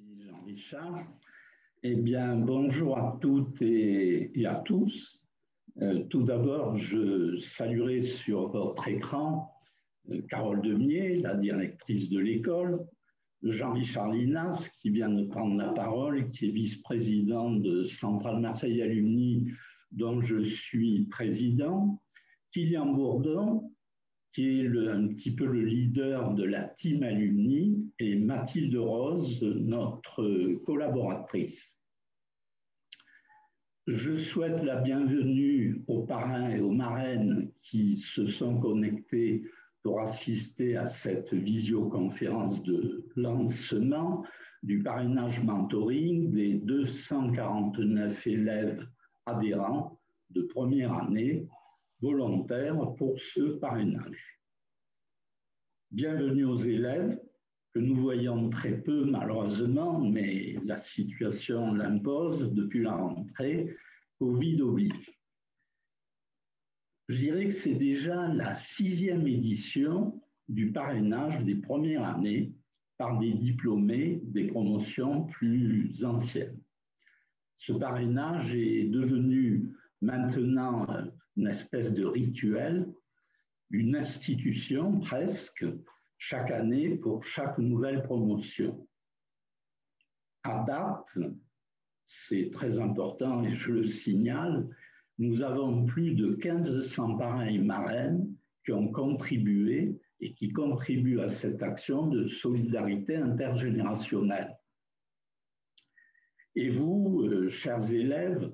Merci Jean-Richard. Eh bien, bonjour à toutes et à tous. Tout d'abord, je saluerai sur votre écran Carole Demier, la directrice de l'école, Jean-Richard Linas, qui vient de prendre la parole, qui est vice-président de Centrale Marseille Alumni, dont je suis président, Kylian Bourdon, qui est un petit peu le leader de la team Alumni, et Mathilde Rose, notre collaboratrice. Je souhaite la bienvenue aux parrains et aux marraines qui se sont connectés pour assister à cette visioconférence de lancement du parrainage mentoring des 249 élèves adhérents de première année volontaires pour ce parrainage. Bienvenue aux élèves que nous voyons très peu malheureusement, mais la situation l'impose depuis la rentrée, Covid oblige. Je dirais que c'est déjà la 6e édition du parrainage des premières années par des diplômés des promotions plus anciennes. Ce parrainage est devenu maintenant une espèce de rituel, une institution presque, chaque année pour chaque nouvelle promotion. À date, c'est très important et je le signale, nous avons plus de 1500 parrains et marraines qui ont contribué et qui contribuent à cette action de solidarité intergénérationnelle. Et vous, chers élèves,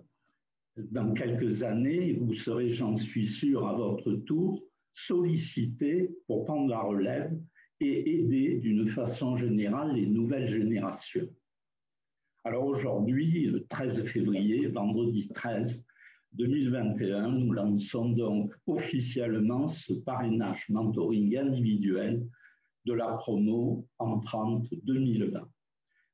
dans quelques années, vous serez, j'en suis sûr, à votre tour, sollicités pour prendre la relève et aider d'une façon générale les nouvelles générations. Alors aujourd'hui, le 13 février, vendredi 13 2021, nous lançons donc officiellement ce parrainage mentoring individuel de la promo entrante 2020.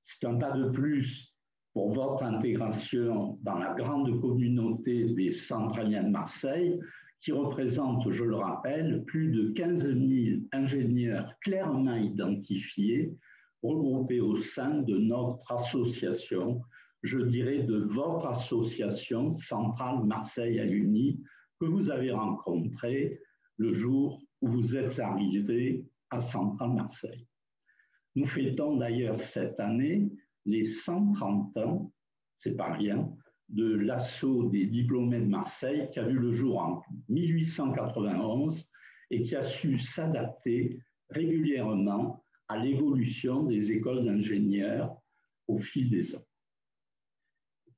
C'est un pas de plus pour votre intégration dans la grande communauté des centraliens de Marseille, qui représente, je le rappelle, plus de 15 000 ingénieurs clairement identifiés, regroupés au sein de notre association, je dirais de votre association Centrale Marseille Alumni, que vous avez rencontrée le jour où vous êtes arrivés à Centrale Marseille. Nous fêtons d'ailleurs cette année les 130 ans, c'est pas rien, de l'assaut des diplômés de Marseille qui a vu le jour en 1891 et qui a su s'adapter régulièrement à l'évolution des écoles d'ingénieurs au fil des ans.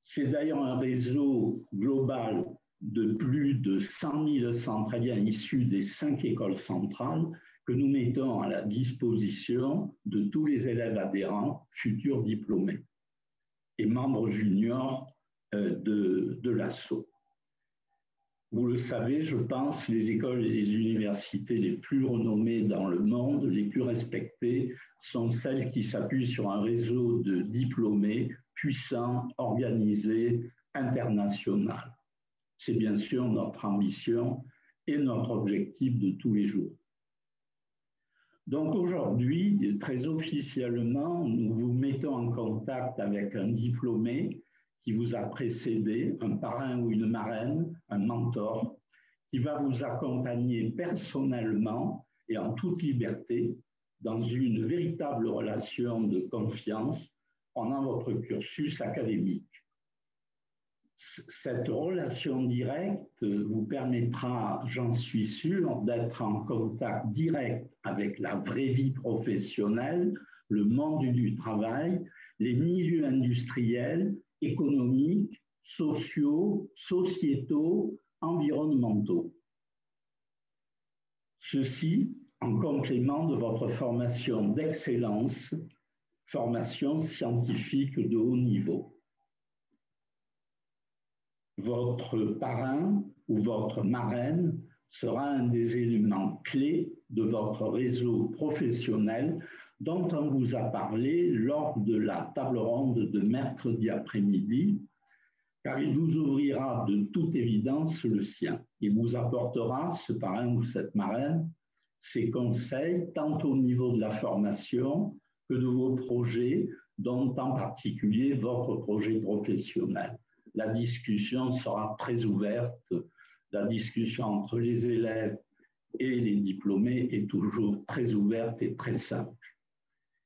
C'est d'ailleurs un réseau global de plus de 100 000 centraliens issus des 5 écoles centrales que nous mettons à la disposition de tous les élèves adhérents, futurs diplômés et membres juniors de l'assaut. Vous le savez, je pense, les écoles et les universités les plus renommées dans le monde, les plus respectées, sont celles qui s'appuient sur un réseau de diplômés puissant, organisé, international. C'est bien sûr notre ambition et notre objectif de tous les jours. Donc aujourd'hui, très officiellement, nous vous mettons en contact avec un diplômé qui vous a précédé, un parrain ou une marraine, un mentor, qui va vous accompagner personnellement et en toute liberté dans une véritable relation de confiance pendant votre cursus académique. Cette relation directe vous permettra, j'en suis sûr, d'être en contact direct avec la vraie vie professionnelle, le monde du travail, les milieux industriels, économiques, sociaux, sociétaux, environnementaux. Ceci en complément de votre formation d'excellence, formation scientifique de haut niveau. Votre parrain ou votre marraine sera un des éléments clés de votre réseau professionnel dont on vous a parlé lors de la table ronde de mercredi après-midi, car il vous ouvrira de toute évidence le sien. Il vous apportera, ce parrain ou cette marraine, ses conseils, tant au niveau de la formation que de vos projets, dont en particulier votre projet professionnel. La discussion sera très ouverte. La discussion entre les élèves et les diplômés est toujours très ouverte et très simple.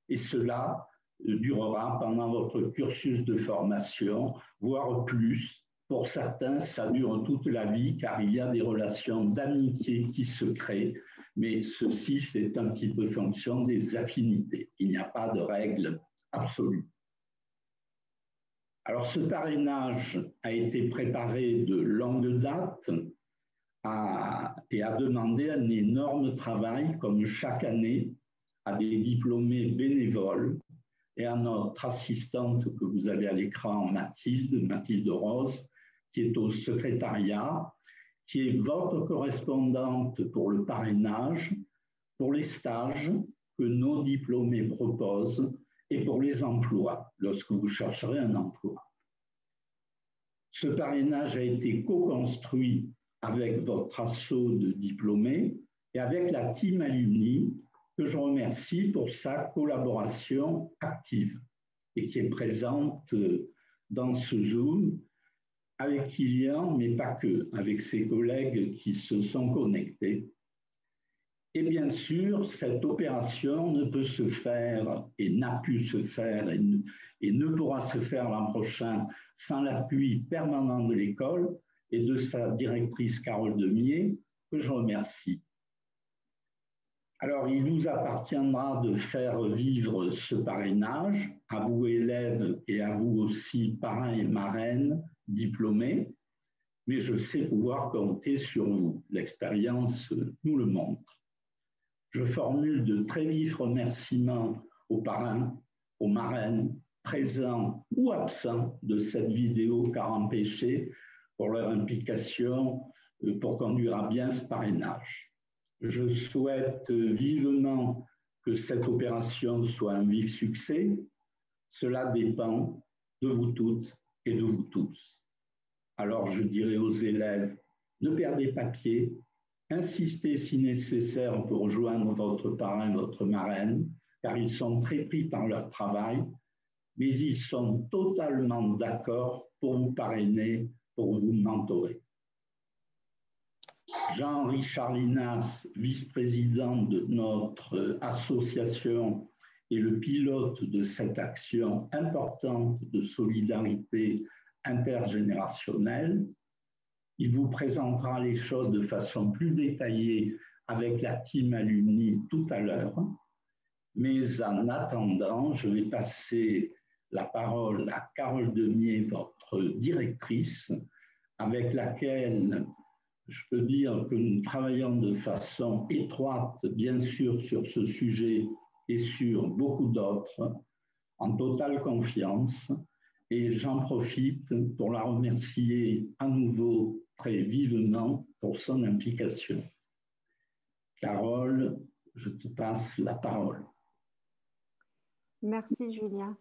Et cela durera pendant votre cursus de formation, voire plus. Pour certains, ça dure toute la vie car il y a des relations d'amitié qui se créent, mais ceci, c'est un petit peu fonction des affinités. Il n'y a pas de règle absolue. Alors, ce parrainage a été préparé de longue date et a demandé un énorme travail, comme chaque année, à des diplômés bénévoles et à notre assistante que vous avez à l'écran, Mathilde Rose, qui est au secrétariat, qui est votre correspondante pour le parrainage, pour les stages que nos diplômés proposent et pour les emplois, lorsque vous chercherez un emploi. Ce parrainage a été co-construit avec votre assaut de diplômés et avec la team Alumni, que je remercie pour sa collaboration active et qui est présente dans ce Zoom avec Kylian, mais pas que, avec ses collègues qui se sont connectés. Et bien sûr, cette opération ne peut se faire et n'a pu se faire et ne pourra se faire l'an prochain sans l'appui permanent de l'école et de sa directrice Carole Demier, que je remercie. Alors, il vous appartiendra de faire vivre ce parrainage, à vous élèves et à vous aussi parrains et marraines diplômés, mais je sais pouvoir compter sur vous. L'expérience nous le montre. Je formule de très vifs remerciements aux parrains, aux marraines, présents ou absents de cette vidéo car empêchés pour leur implication pour conduire à bien ce parrainage. Je souhaite vivement que cette opération soit un vif succès. Cela dépend de vous toutes et de vous tous. Alors je dirais aux élèves, ne perdez pas pied, insistez si nécessaire pour rejoindre votre parrain, votre marraine, car ils sont très pris par leur travail, mais ils sont totalement d'accord pour vous parrainer, pour vous mentorer. Jean-Richard Linas, vice-président de notre association et le pilote de cette action importante de solidarité intergénérationnelle. Il vous présentera les choses de façon plus détaillée avec la team Alumni tout à l'heure. Mais en attendant, je vais passer la parole à Carole Demier, votre directrice, avec laquelle je peux dire que nous travaillons de façon étroite, bien sûr, sur ce sujet et sur beaucoup d'autres, en totale confiance. Et j'en profite pour la remercier à nouveau très vivement pour son implication. Carole, je te passe la parole. Merci Julien.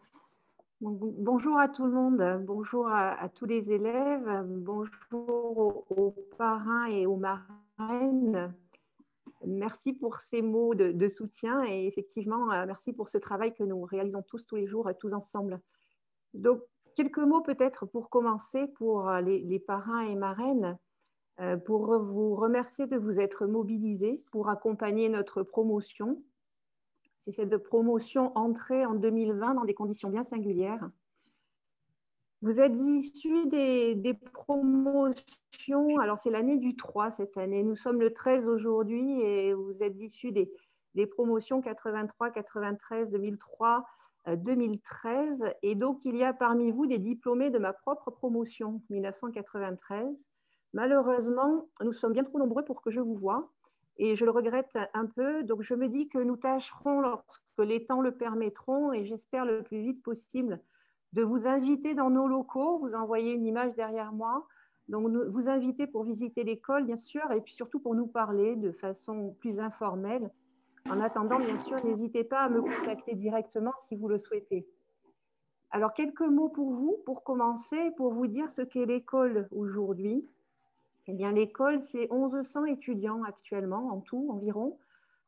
Bonjour à tout le monde, bonjour à tous les élèves, bonjour aux parrains et aux marraines. Merci pour ces mots de soutien et effectivement, merci pour ce travail que nous réalisons tous les jours, tous ensemble. Donc, quelques mots peut-être pour commencer pour les parrains et marraines, pour vous remercier de vous être mobilisés pour accompagner notre promotion. C'est cette promotion entrée en 2020 dans des conditions bien singulières. Vous êtes issus des promotions, alors c'est l'année du 3 cette année, nous sommes le 13 aujourd'hui et vous êtes issus des promotions 83, 93, 2003, 2013 et donc il y a parmi vous des diplômés de ma propre promotion 1993. Malheureusement, nous sommes bien trop nombreux pour que je vous voie. Et je le regrette un peu, donc je me dis que nous tâcherons lorsque les temps le permettront et j'espère le plus vite possible de vous inviter dans nos locaux, vous envoyer une image derrière moi, donc vous inviter pour visiter l'école bien sûr et puis surtout pour nous parler de façon plus informelle. En attendant, bien sûr, n'hésitez pas à me contacter directement si vous le souhaitez. Alors quelques mots pour vous, pour commencer, pour vous dire ce qu'est l'école aujourd'hui. Eh bien, l'école, c'est 1100 étudiants actuellement, en tout, environ.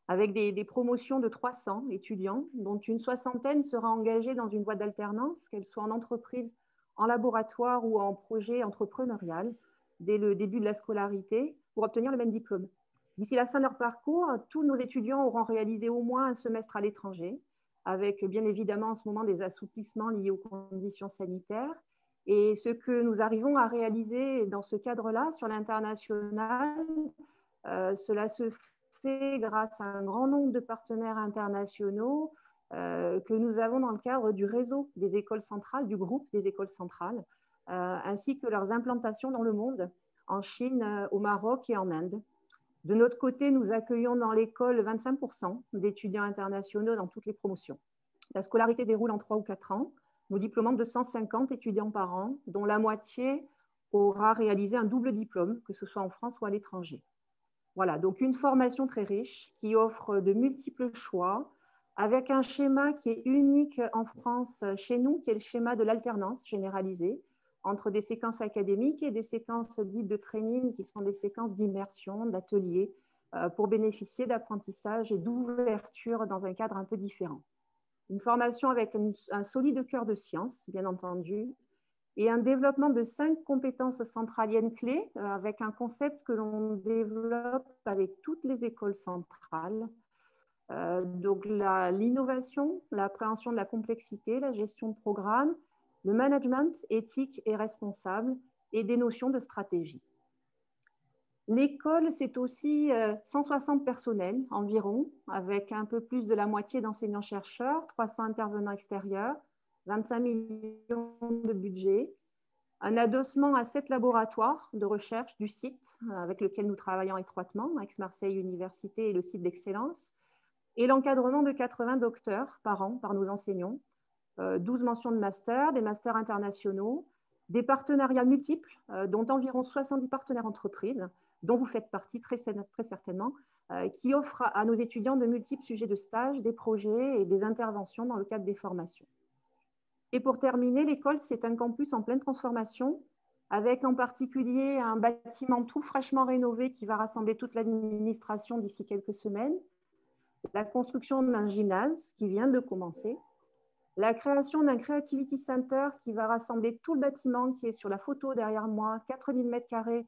avec des promotions de 300 étudiants, dont une soixantaine sera engagée dans une voie d'alternance, qu'elle soit en entreprise, en laboratoire ou en projet entrepreneurial, dès le début de la scolarité, pour obtenir le même diplôme. D'ici la fin de leur parcours, tous nos étudiants auront réalisé au moins un semestre à l'étranger, avec bien évidemment en ce moment des assouplissements liés aux conditions sanitaires. Et ce que nous arrivons à réaliser dans ce cadre-là sur l'international, cela se fait grâce à un grand nombre de partenaires internationaux que nous avons dans le cadre du réseau des écoles centrales, du groupe des écoles centrales, ainsi que leurs implantations dans le monde, en Chine, au Maroc et en Inde. De notre côté, nous accueillons dans l'école 25% d'étudiants internationaux dans toutes les promotions. La scolarité déroule en 3 ou 4 ans. Nous diplômons 250 étudiants par an, dont la moitié aura réalisé un double diplôme, que ce soit en France ou à l'étranger. Voilà, donc une formation très riche qui offre de multiples choix, avec un schéma qui est unique en France chez nous, qui est le schéma de l'alternance généralisée, entre des séquences académiques et des séquences dites de training, qui sont des séquences d'immersion, d'ateliers, pour bénéficier d'apprentissage et d'ouverture dans un cadre un peu différent. Une formation avec un solide cœur de sciences, bien entendu, et un développement de 5 compétences centraliennes clés, avec un concept que l'on développe avec toutes les écoles centrales. Donc l'innovation, l'appréhension de la complexité, la gestion de programme, le management éthique et responsable, et des notions de stratégie. L'école, c'est aussi 160 personnels environ, avec un peu plus de la moitié d'enseignants-chercheurs, 300 intervenants extérieurs, 25 millions de budget, un adossement à 7 laboratoires de recherche du site avec lequel nous travaillons étroitement, Aix-Marseille Université et le site d'excellence, et l'encadrement de 80 docteurs par an par nos enseignants, 12 mentions de master, des masters internationaux, des partenariats multiples, dont environ 70 partenaires entreprises, dont vous faites partie très certainement, qui offrent à nos étudiants de multiples sujets de stage, des projets et des interventions dans le cadre des formations. Et pour terminer, l'école, c'est un campus en pleine transformation, avec en particulier un bâtiment tout fraîchement rénové qui va rassembler toute l'administration d'ici quelques semaines, la construction d'un gymnase qui vient de commencer, la création d'un Creativity Center qui va rassembler tout le bâtiment qui est sur la photo derrière moi, 4000 m²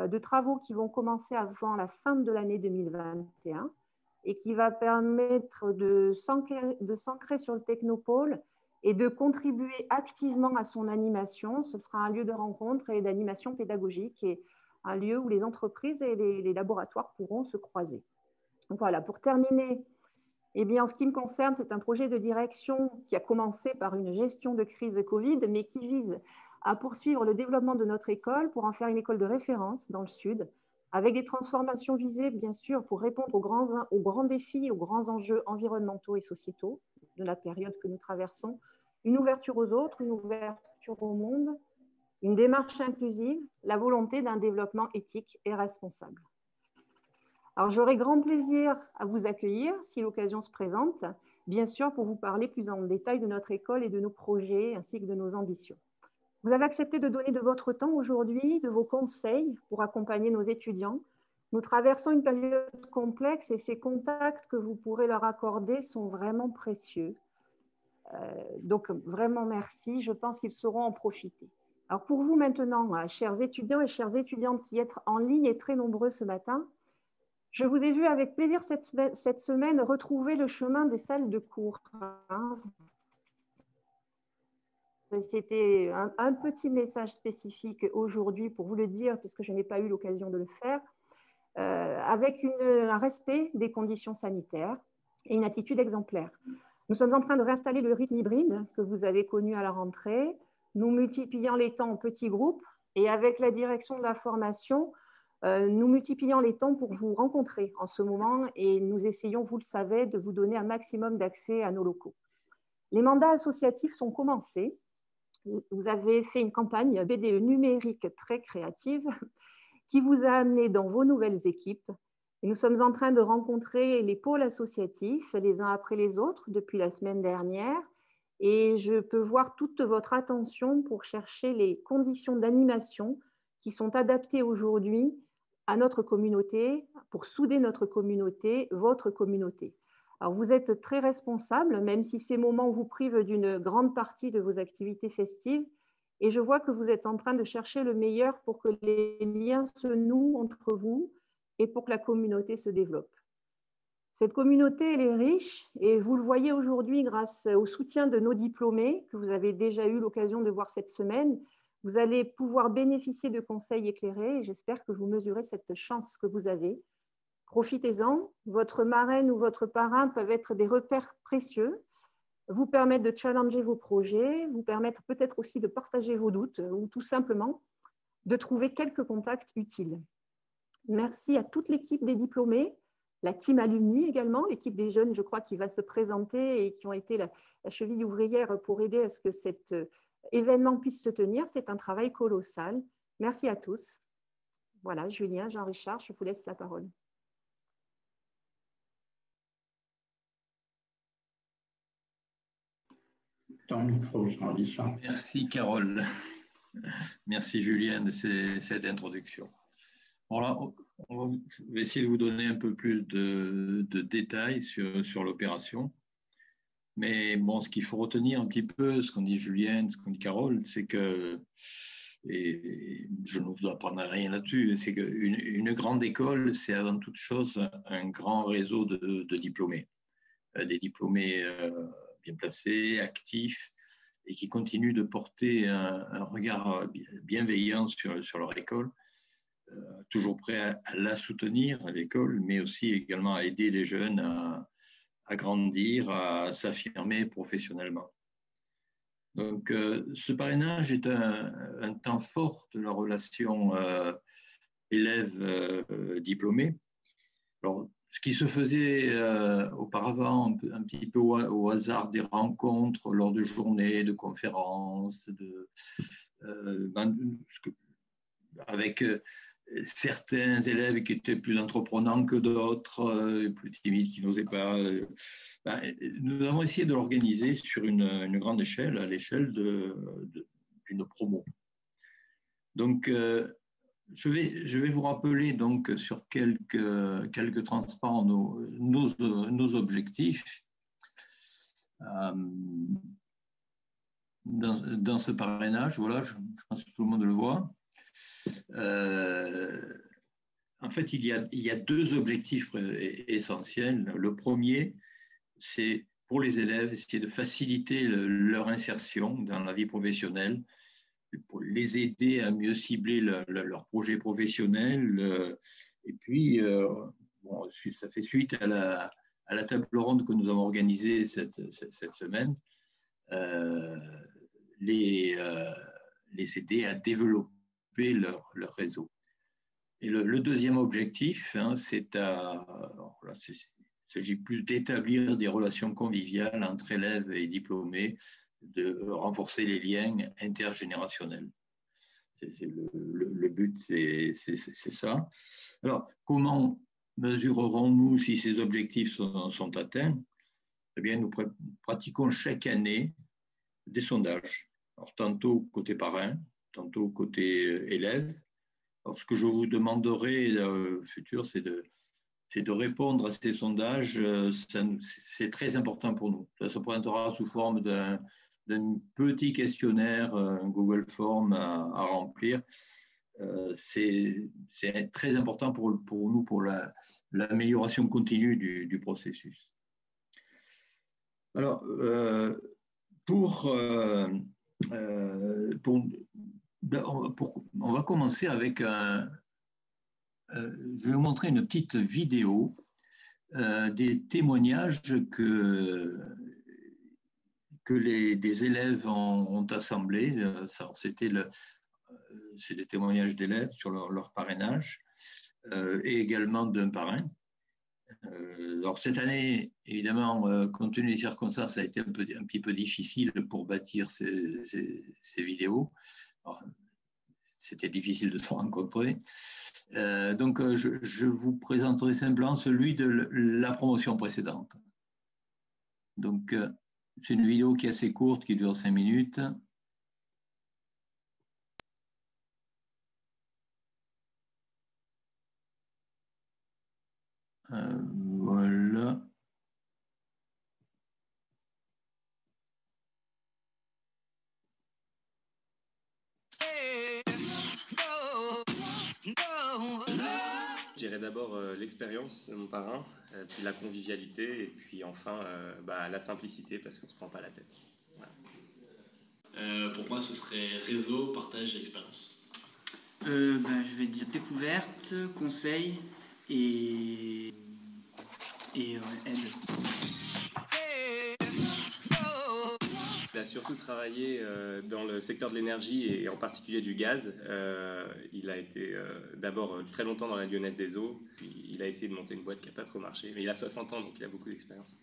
de travaux qui vont commencer avant la fin de l'année 2021 et qui va permettre de s'ancrer sur le technopôle et de contribuer activement à son animation. Ce sera un lieu de rencontre et d'animation pédagogique et un lieu où les entreprises et les laboratoires pourront se croiser. Donc voilà, pour terminer, eh bien, en ce qui me concerne, c'est un projet de direction qui a commencé par une gestion de crise de Covid, mais qui vise à poursuivre le développement de notre école pour en faire une école de référence dans le Sud, avec des transformations visées, bien sûr, pour répondre aux grands défis, aux grands enjeux environnementaux et sociétaux de la période que nous traversons, une ouverture aux autres, une ouverture au monde, une démarche inclusive, la volonté d'un développement éthique et responsable. Alors, j'aurai grand plaisir à vous accueillir si l'occasion se présente, bien sûr, pour vous parler plus en détail de notre école et de nos projets ainsi que de nos ambitions. Vous avez accepté de donner de votre temps aujourd'hui, de vos conseils pour accompagner nos étudiants. Nous traversons une période complexe et ces contacts que vous pourrez leur accorder sont vraiment précieux. Donc, vraiment merci. Je pense qu'ils sauront en profiter. Alors, pour vous maintenant, chers étudiants et chères étudiantes qui êtes en ligne et très nombreux ce matin, je vous ai vu avec plaisir cette semaine retrouver le chemin des salles de cours. C'était un petit message spécifique aujourd'hui pour vous le dire, puisque je n'ai pas eu l'occasion de le faire, avec un respect des conditions sanitaires et une attitude exemplaire. Nous sommes en train de réinstaller le rythme hybride que vous avez connu à la rentrée, nous multipliant les temps en petits groupes et avec la direction de la formation, nous multiplions les temps pour vous rencontrer en ce moment et nous essayons, vous le savez, de vous donner un maximum d'accès à nos locaux. Les mandats associatifs sont commencés. Vous avez fait une campagne BDE numérique très créative qui vous a amené dans vos nouvelles équipes. Et nous sommes en train de rencontrer les pôles associatifs les uns après les autres depuis la semaine dernière. Et je peux voir toute votre attention pour chercher les conditions d'animation qui sont adaptées aujourd'hui à notre communauté, pour souder notre communauté, votre communauté. Alors, vous êtes très responsable, même si ces moments vous privent d'une grande partie de vos activités festives. Et je vois que vous êtes en train de chercher le meilleur pour que les liens se nouent entre vous et pour que la communauté se développe. Cette communauté, elle est riche et vous le voyez aujourd'hui grâce au soutien de nos diplômés que vous avez déjà eu l'occasion de voir cette semaine. Vous allez pouvoir bénéficier de conseils éclairés et j'espère que vous mesurez cette chance que vous avez. Profitez-en. Votre marraine ou votre parrain peuvent être des repères précieux, vous permettre de challenger vos projets, vous permettre peut-être aussi de partager vos doutes ou tout simplement de trouver quelques contacts utiles. Merci à toute l'équipe des diplômés, la team alumni également, l'équipe des jeunes, je crois, qui va se présenter et qui ont été la cheville ouvrière pour aider à ce que cet événement puisse se tenir. C'est un travail colossal. Merci à tous. Voilà, Julien, Jean-Richard, je vous laisse la parole. Ton micro, Jean-Richard. Merci, Carole. Merci, Julien, de cette introduction. Alors là, je vais essayer de vous donner un peu plus de détails sur l'opération. Mais bon, ce qu'il faut retenir un petit peu, ce qu'on dit Julien, ce qu'on dit Carole, c'est que, et je ne vous apprendrai rien là-dessus, c'est qu'une grande école, c'est avant toute chose un grand réseau de diplômés. Des diplômés bien placés, actifs, et qui continuent de porter un regard bienveillant sur leur école, toujours prêt à la soutenir, à l'école, mais aussi également à aider les jeunes à grandir, à s'affirmer professionnellement. Donc, ce parrainage est un temps fort de la relation élève-diplômé. Alors, ce qui se faisait auparavant un petit peu au hasard des rencontres lors de journées, de conférences, avec certains élèves qui étaient plus entreprenants que d'autres, plus timides, qui n'osaient pas. Nous avons essayé de l'organiser sur une grande échelle, à l'échelle d'une promo. Donc, je vais vous rappeler donc sur quelques transparents nos objectifs dans ce parrainage. Voilà, je pense que tout le monde le voit. En fait, il y a deux objectifs essentiels. Le premier, c'est pour les élèves, essayer de faciliter leur insertion dans la vie professionnelle, pour les aider à mieux cibler leur projet professionnel. Et puis, bon, ça fait suite à la table ronde que nous avons organisée cette semaine, les aider à développer leur réseau. Et le deuxième objectif, hein, il s'agit plus d'établir des relations conviviales entre élèves et diplômés, de renforcer les liens intergénérationnels. Le but, c'est ça. Alors, comment mesurerons-nous si ces objectifs sont atteints? Eh bien, nous pratiquons chaque année des sondages. Alors, tantôt côté parrain, tantôt côté élève. Alors, ce que je vous demanderai au futur, c'est de répondre à ces sondages. C'est très important pour nous. Ça se présentera sous forme d'un petit questionnaire, un Google Form à remplir. C'est très important pour nous, pour l'amélioration continue du processus. Alors, on va commencer avec je vais vous montrer une petite vidéo des témoignages que des élèves ont assemblés. C'est des témoignages d'élèves sur leur parrainage et également d'un parrain. Alors cette année, évidemment, compte tenu des circonstances, ça a été un petit peu difficile pour bâtir ces vidéos. C'était difficile de se rencontrer. Donc, je vous présenterai simplement celui de la promotion précédente. Donc, c'est une vidéo qui est assez courte, qui dure 5 minutes. Voilà. Je dirais d'abord l'expérience de mon parrain, puis la convivialité, et puis enfin la simplicité, parce qu'on ne se prend pas la tête. Voilà. Pour moi, ce serait réseau, partage et expérience. Je vais dire découverte, conseil et aide. Il a surtout travaillé dans le secteur de l'énergie et en particulier du gaz. Il a été d'abord très longtemps dans la Lyonnaise des Eaux, puis il a essayé de monter une boîte qui n'a pas trop marché. Mais il a 60 ans, donc il a beaucoup d'expérience.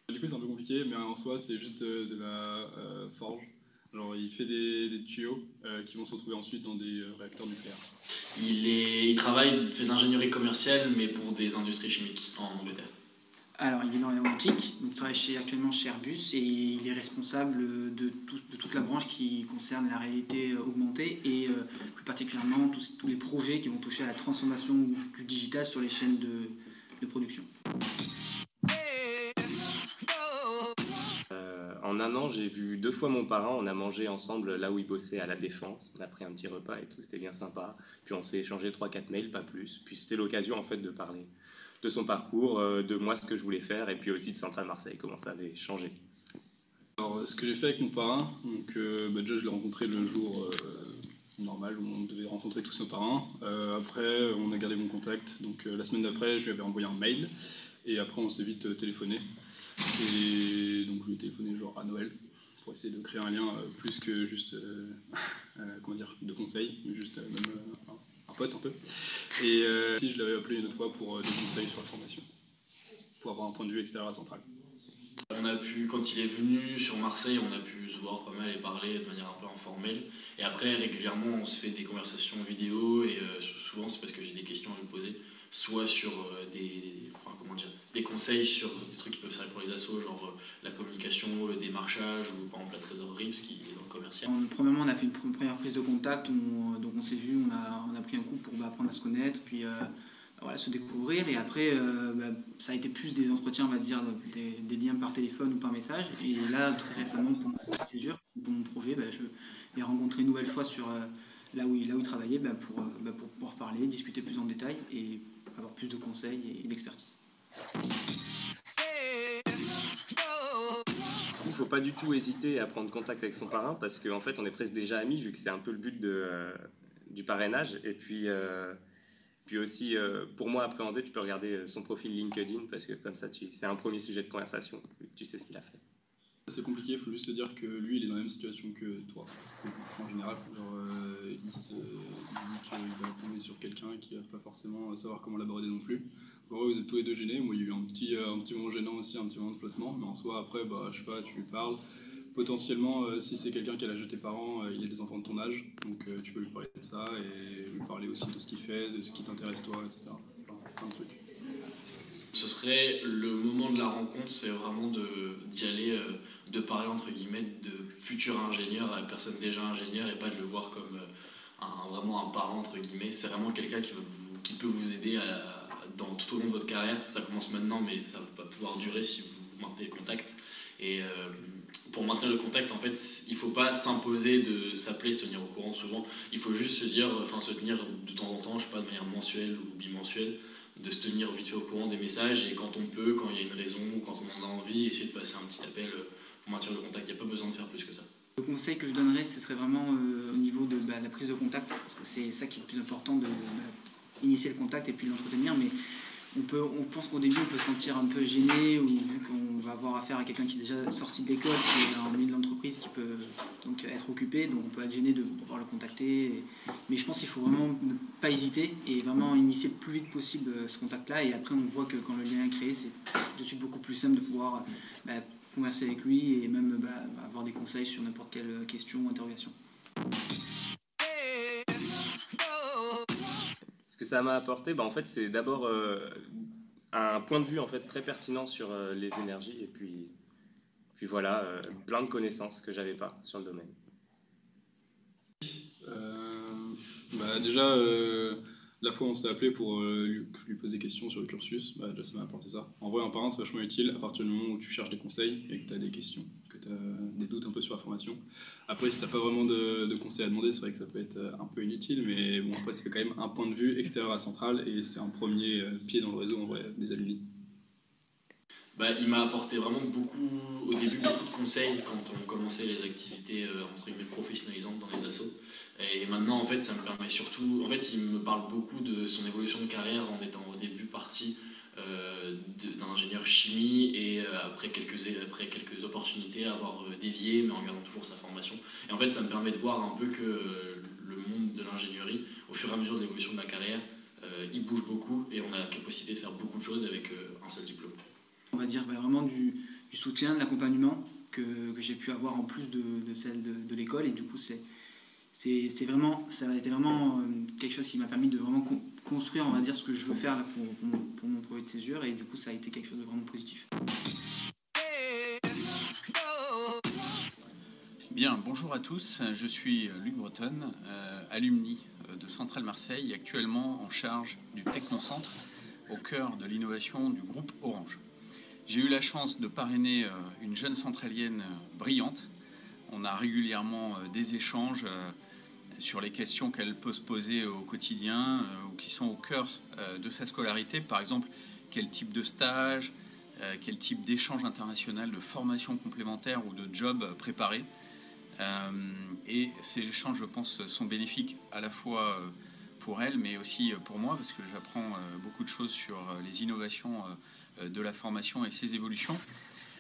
Du coup, c'est un peu compliqué, mais en soi, c'est juste de la forge. Genre, il fait des tuyaux qui vont se retrouver ensuite dans des réacteurs nucléaires. Il travaille, fait de l'ingénierie commerciale, mais pour des industries chimiques en Angleterre. Alors, il est dans l'aéronautique, donc il travaille actuellement chez Airbus et il est responsable de toute la branche qui concerne la réalité augmentée et plus particulièrement tous les projets qui vont toucher à la transformation du digital sur les chaînes de production. En un an, j'ai vu 2 fois mon parrain, on a mangé ensemble là où il bossait à la Défense, on a pris un petit repas et tout, c'était bien sympa. Puis on s'est échangé 3-4 mails, pas plus. Puis c'était l'occasion en fait de parler de son parcours, de moi ce que je voulais faire et puis aussi de Centrale Marseille, comment ça avait changé. Alors ce que j'ai fait avec mon parrain, donc déjà je l'ai rencontré le jour normal où on devait rencontrer tous nos parrains. Après on a gardé mon contact, donc la semaine d'après je lui avais envoyé un mail et après on s'est vite téléphoné. Et donc je lui ai téléphoné genre à Noël pour essayer de créer un lien plus que juste de conseils, mais juste même un pote un peu. Et si je l'avais appelé une autre fois pour des conseils sur la formation, pour avoir un point de vue extérieur à Centrale. On a pu, quand il est venu sur Marseille, on a pu se voir pas mal et parler de manière un peu informelle. Et après, régulièrement, on se fait des conversations vidéo et souvent c'est parce que j'ai des questions à lui poser, soit sur des conseils sur des trucs qui peuvent servir pour les assos, genre la communication, le démarchage ou par exemple la trésorerie, parce qu'il est dans le commercial. Premièrement, on a fait une première prise de contact, donc on s'est vu, on a pris un coup pour apprendre à se connaître, puis se découvrir. Et après, ça a été plus des entretiens, on va dire, des liens par téléphone ou par message. Et là, très récemment, pour mon césure, pour mon projet, je l'ai rencontré une nouvelle fois sur là où il travaillait pour pouvoir parler, discuter plus en détail et avoir plus de conseils et d'expertise. Il ne faut pas du tout hésiter à prendre contact avec son parrain parce qu'en fait on est presque déjà amis vu que c'est un peu le but du parrainage. Et puis aussi pour moi appréhender, tu peux regarder son profil LinkedIn parce que comme ça c'est un premier sujet de conversation, tu sais ce qu'il a fait. C'est compliqué, il faut juste se dire que lui il est dans la même situation que toi en général. Genre, il dit qu'il va tomber sur quelqu'un qui va pas forcément savoir comment l'aborder non plus. Bon, vous êtes tous les deux gênés, moi il y a eu un petit moment gênant aussi, un petit moment de flottement, mais en soi après je sais pas, tu lui parles. Potentiellement, si c'est quelqu'un qui a l'âge de tes parents, il y a des enfants de ton âge, donc tu peux lui parler de ça et lui parler aussi de ce qu'il fait, de ce qui t'intéresse toi, etc. Enfin, plein de trucs. Ce serait le moment de la rencontre, c'est vraiment d'y aller, de parler entre guillemets de futur ingénieur à la personne déjà ingénieure et pas de le voir comme vraiment un parent entre guillemets. C'est vraiment quelqu'un qui peut vous aider tout au long de votre carrière. Ça commence maintenant, mais ça va pas pouvoir durer si vous maintenez le contact. Et pour maintenir le contact, en fait, il ne faut pas s'imposer de s'appeler, se tenir au courant souvent. Il faut juste se tenir de temps en temps, je sais pas, de manière mensuelle ou bimensuelle, de se tenir vite fait au courant des messages et quand on peut, quand il y a une raison, quand on en a envie, essayer de passer un petit appel pour maintenir le contact. Il n'y a pas besoin de faire plus que ça. Le conseil que je donnerais, ce serait vraiment au niveau de la prise de contact, parce que c'est ça qui est le plus important, d'initier le contact et puis l'entretenir. Mais on pense qu'au début, on peut se sentir un peu gêné, ou vu qu'on va avoir affaire à quelqu'un qui est déjà sorti de l'école, qui est en milieu de l'entreprise, qui peut donc être occupé, donc on peut être gêné de pouvoir le contacter. Mais je pense qu'il faut vraiment ne pas hésiter et vraiment initier le plus vite possible ce contact-là. Et après, on voit que quand le lien est créé, c'est de suite beaucoup plus simple de pouvoir converser avec lui et même avoir des conseils sur n'importe quelle question ou interrogation. Ce que ça m'a apporté, en fait, c'est d'abord un point de vue en fait, très pertinent sur les énergies et puis voilà, plein de connaissances que j'avais pas sur le domaine. Déjà, la fois où on s'est appelé pour que je lui pose des questions sur le cursus, bah, déjà ça m'a apporté ça. En vrai, un parrain, c'est vachement utile à partir du moment où tu cherches des conseils et que tu as des questions, que tu as des doutes un peu sur la formation. Après, si tu n'as pas vraiment de conseils à demander, c'est vrai que ça peut être un peu inutile, mais bon, après, ça fait quand même un point de vue extérieur à Centrale et c'est un premier pied dans le réseau en vrai des alumni. Bah, il m'a apporté vraiment beaucoup, au début, beaucoup de conseils quand on commençait les activités entre guillemets professionnalisantes dans les assos. Et maintenant, en fait, ça me permet surtout. En fait, il me parle beaucoup de son évolution de carrière en étant au début parti d'un ingénieur chimie et après quelques opportunités à avoir dévié, mais en gardant toujours sa formation. Et en fait, ça me permet de voir un peu que le monde de l'ingénierie, au fur et à mesure de l'évolution de la carrière, il bouge beaucoup et on a la capacité de faire beaucoup de choses avec un seul diplôme. On va dire vraiment du soutien, de l'accompagnement que j'ai pu avoir en plus de celle de l'école. Et du coup, ça a été vraiment quelque chose qui m'a permis de vraiment construire, on va dire, ce que je veux faire là, pour mon projet de césure. Et du coup, ça a été quelque chose de vraiment positif. Bien, bonjour à tous, je suis Luc Breton, alumni de Centrale Marseille, actuellement en charge du Technocentre au cœur de l'innovation du groupe Orange. J'ai eu la chance de parrainer une jeune centralienne brillante. On a régulièrement des échanges sur les questions qu'elle peut se poser au quotidien ou qui sont au cœur de sa scolarité. Par exemple, quel type de stage, quel type d'échange international, de formation complémentaire ou de job préparé. Et ces échanges, je pense, sont bénéfiques à la fois pour elle, mais aussi pour moi, parce que j'apprends beaucoup de choses sur les innovations de la formation et ses évolutions.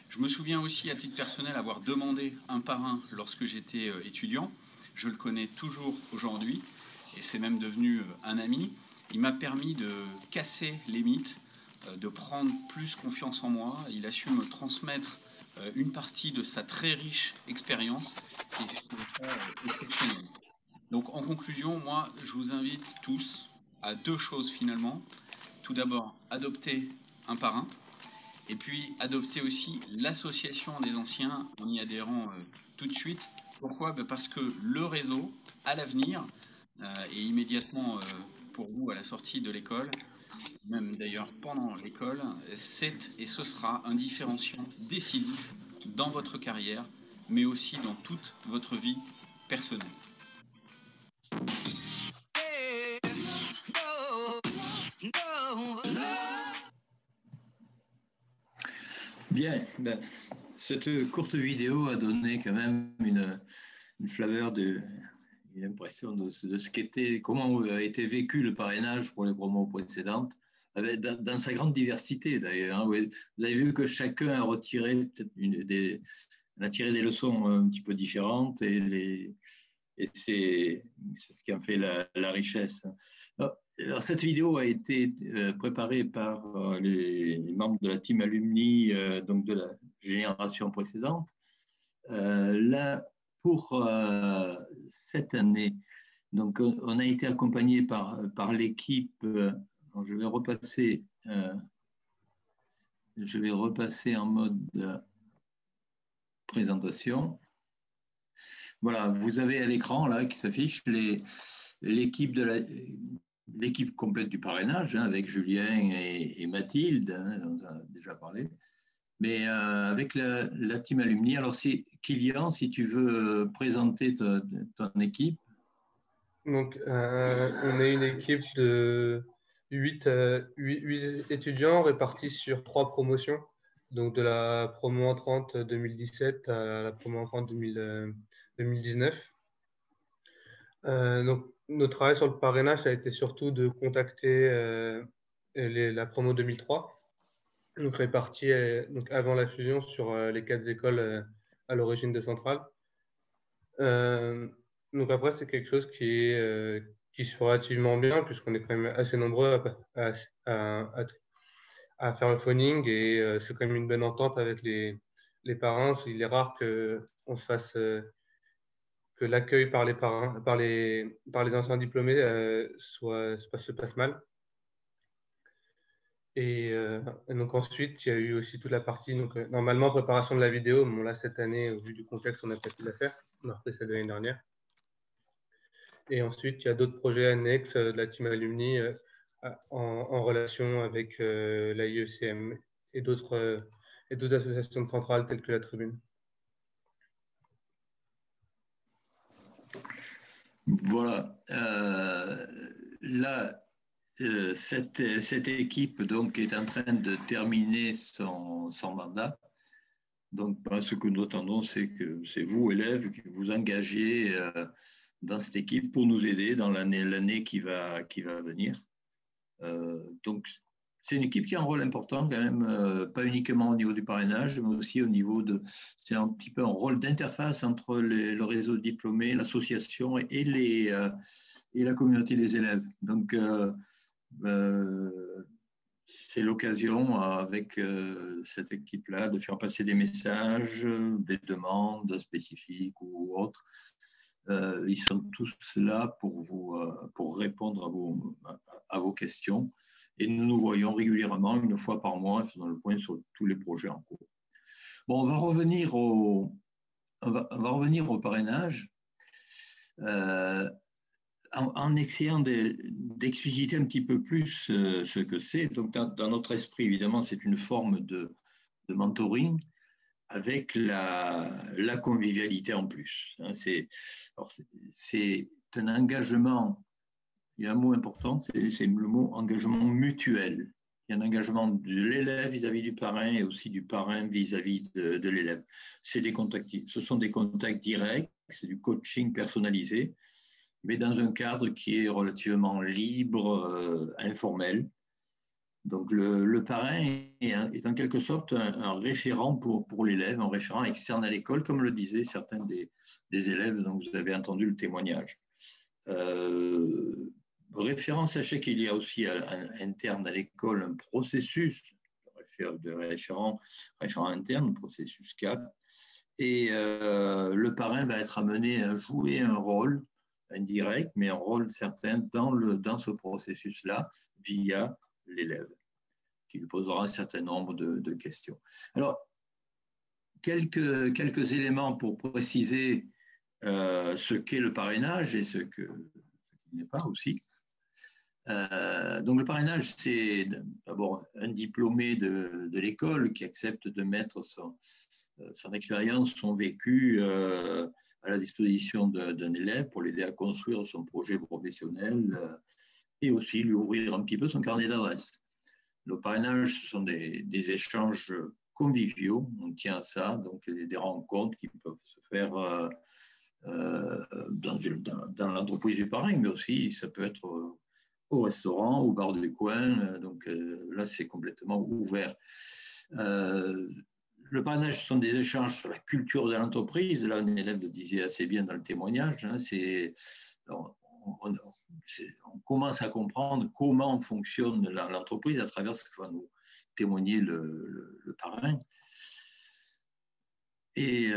Je me souviens aussi, à titre personnel, avoir demandé un parrain lorsque j'étais étudiant. Je le connais toujours aujourd'hui, et c'est même devenu un ami. Il m'a permis de casser les mythes, de prendre plus confiance en moi. Il a su me transmettre une partie de sa très riche expérience, et je trouve ça exceptionnel. Donc, en conclusion, moi, je vous invite tous à deux choses finalement. Tout d'abord, adopter un parrain, et puis adopter aussi l'association des anciens en y adhérant tout de suite. Pourquoi ? Parce que le réseau, à l'avenir, et immédiatement pour vous à la sortie de l'école, même d'ailleurs pendant l'école, c'est et ce sera un différenciant décisif dans votre carrière, mais aussi dans toute votre vie personnelle. Bien, ben, cette courte vidéo a donné quand même une flaveur une impression de ce qu'était, comment a été vécu le parrainage pour les promos précédentes, dans sa grande diversité d'ailleurs. Vous avez vu que chacun a retiré peut-être a tiré des leçons un petit peu différentes et c'est ce qui en fait la richesse. Alors, cette vidéo a été préparée par les membres de la team alumni donc de la génération précédente. Là, pour cette année, donc on a été accompagné par l'équipe. Je vais repasser en mode présentation. Voilà, vous avez à l'écran là qui s'affiche l'équipe complète du parrainage, hein, avec Julien et Mathilde, hein, dont on a déjà parlé, mais avec la team alumni. Alors, Kylian, si tu veux présenter ton équipe. Donc, on est une équipe de 8 étudiants répartis sur 3 promotions, donc de la promo entrante 2017 à la promo entrante 2019. Donc, notre travail sur le parrainage a été surtout de contacter la promo 2003, donc répartie donc avant la fusion sur les 4 écoles à l'origine de Centrale. Donc après, c'est quelque chose qui se fait relativement bien, puisqu'on est quand même assez nombreux à faire le phoning, et c'est quand même une bonne entente avec les parrains. Il est rare qu'on se fasse que l'accueil par les parrains, par les anciens diplômés se passe mal. Et donc ensuite, il y a eu aussi toute la partie, donc normalement préparation de la vidéo. Bon, là cette année, au vu du contexte, on n'a pas pu la faire. On a refait ça de l'année dernière. Et ensuite, il y a d'autres projets annexes de la team Alumni en relation avec la IECM et d'autres associations centrales telles que la Tribune. Voilà. Là, cette équipe donc, est en train de terminer son mandat. Donc, ce que nous attendons, c'est que c'est vous, élèves, que vous engagez dans cette équipe pour nous aider dans l'année qui va venir. Donc, c'est une équipe qui a un rôle important quand même, pas uniquement au niveau du parrainage, mais aussi au niveau de... C'est un petit peu un rôle d'interface entre le réseau de diplômés, l'association et la communauté des élèves. Donc, c'est l'occasion avec cette équipe-là de faire passer des messages, des demandes spécifiques ou autres. Ils sont tous là pour répondre à vos questions. Et nous nous voyons régulièrement, une fois par mois, faisant le point sur tous les projets en cours. Bon, on va revenir au parrainage en essayant d'expliciter un petit peu plus ce que c'est. Donc, dans notre esprit, évidemment, c'est une forme de mentoring avec la convivialité en plus. C'est un engagement. Il y a un mot important, c'est le mot engagement mutuel. Il y a un engagement de l'élève vis-à-vis du parrain et aussi du parrain vis-à-vis de l'élève. Ce sont des contacts directs, c'est du coaching personnalisé, mais dans un cadre qui est relativement libre, informel. Donc le parrain est en quelque sorte un référent pour l'élève, un référent externe à l'école, comme le disaient certains des élèves dont vous avez entendu le témoignage. Référent, sachez qu'il y a aussi interne à l'école un processus de référent interne, processus CAP, et le parrain va être amené à jouer un rôle indirect, mais un rôle certain dans ce processus-là via l'élève, qui lui posera un certain nombre de questions. Alors, quelques éléments pour préciser ce qu'est le parrainage et ce qu'il n'est pas aussi. Donc le parrainage, c'est d'abord un diplômé de l'école qui accepte de mettre son expérience, son vécu à la disposition d'un élève pour l'aider à construire son projet professionnel et aussi lui ouvrir un petit peu son carnet d'adresses. Le parrainage, ce sont des échanges conviviaux, on tient à ça, donc des rencontres qui peuvent se faire dans l'entreprise du parrain, mais aussi ça peut être au restaurant, au bar du coin, donc là c'est complètement ouvert. Le parrainage, ce sont des échanges sur la culture de l'entreprise. Là, un élève le disait assez bien dans le témoignage. On commence à comprendre comment fonctionne l'entreprise à travers ce que va nous témoigner le parrain. Et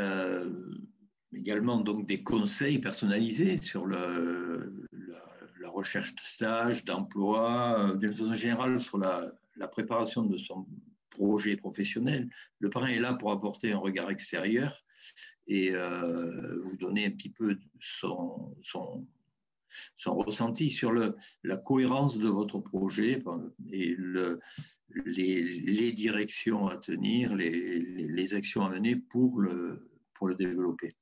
également donc des conseils personnalisés sur la recherche de stage, d'emploi, d'une façon générale sur la préparation de son projet professionnel. Le parrain est là pour apporter un regard extérieur et vous donner un petit peu son ressenti sur la cohérence de votre projet et les directions à tenir, les actions à mener pour le développer.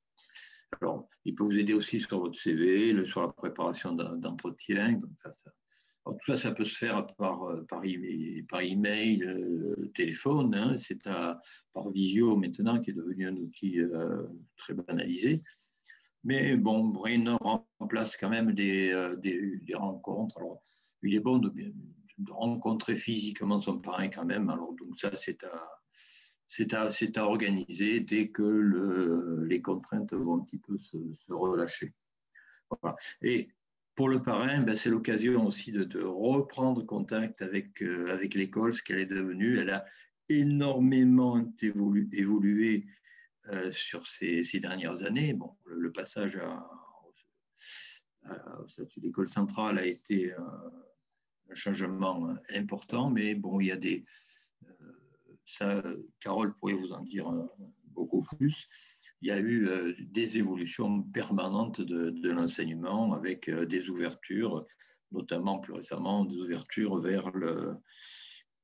Alors, il peut vous aider aussi sur votre CV, sur la préparation d'entretien. Donc alors, tout ça, ça peut se faire par email, téléphone. Hein, c'est par visio maintenant, qui est devenu un outil très banalisé. Mais bon, rien ne remplace quand même des rencontres. Alors, il est bon de rencontrer physiquement son parrain quand même. Alors, donc ça, c'est à organiser dès que les contraintes vont un petit peu se relâcher. Voilà. Et pour le parrain, ben, c'est l'occasion aussi de reprendre contact avec l'école, ce qu'elle est devenue. Elle a énormément évolué sur ces dernières années. Bon, le passage au statut d'école centrale a été un changement important, mais bon, il y a ça, Carole pourrait vous en dire beaucoup plus. il y a eu des évolutions permanentes de l'enseignement avec des ouvertures, notamment plus récemment des ouvertures vers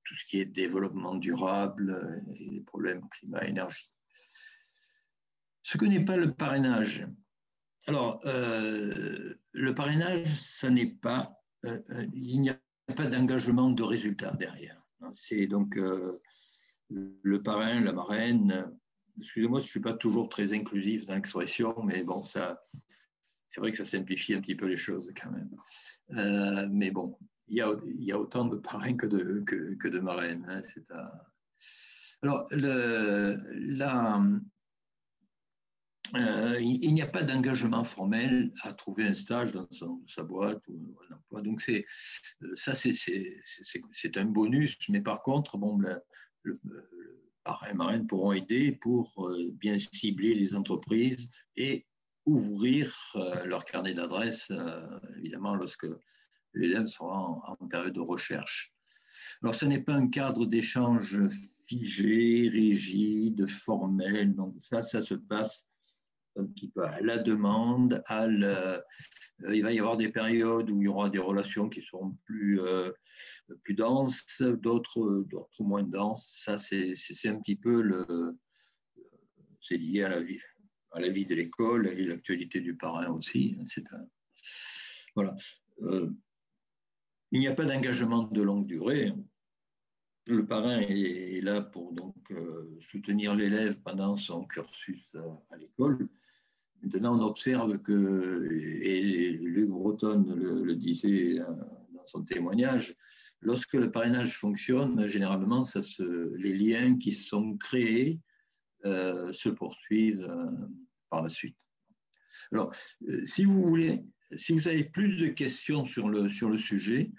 tout ce qui est développement durable et les problèmes climat-énergie. Ce que n'est pas le parrainage. Alors, le parrainage, ça n'est pas, il n'y a pas d'engagement de résultat derrière. C'est donc le parrain, la marraine. Excusez-moi, je ne suis pas toujours très inclusif dans l'expression, mais bon, c'est vrai que ça simplifie un petit peu les choses quand même. Mais bon, il y a autant de parrains que de marraines. Hein, Alors, il n'y a pas d'engagement formel à trouver un stage dans sa boîte ou un emploi. Donc, ça, c'est un bonus. Mais par contre, bon, le parrain et marraine pourront aider pour bien cibler les entreprises et ouvrir leur carnet d'adresses, évidemment, lorsque l'élève sera en période de recherche. Alors, ce n'est pas un cadre d'échange figé, rigide, formel. Donc, ça se passe un petit peu à la demande. Il va y avoir des périodes où il y aura des relations qui seront plus denses, d'autres moins denses. Ça, c'est un petit peu c'est lié à la vie de l'école et l'actualité du parrain aussi. Voilà. Il n'y a pas d'engagement de longue durée. Le parrain est là pour donc soutenir l'élève pendant son cursus à l'école. Maintenant, on observe que, et Luc Breton le disait dans son témoignage, lorsque le parrainage fonctionne, généralement, les liens qui sont créés se poursuivent par la suite. Alors, si vous avez plus de questions sur le sujet,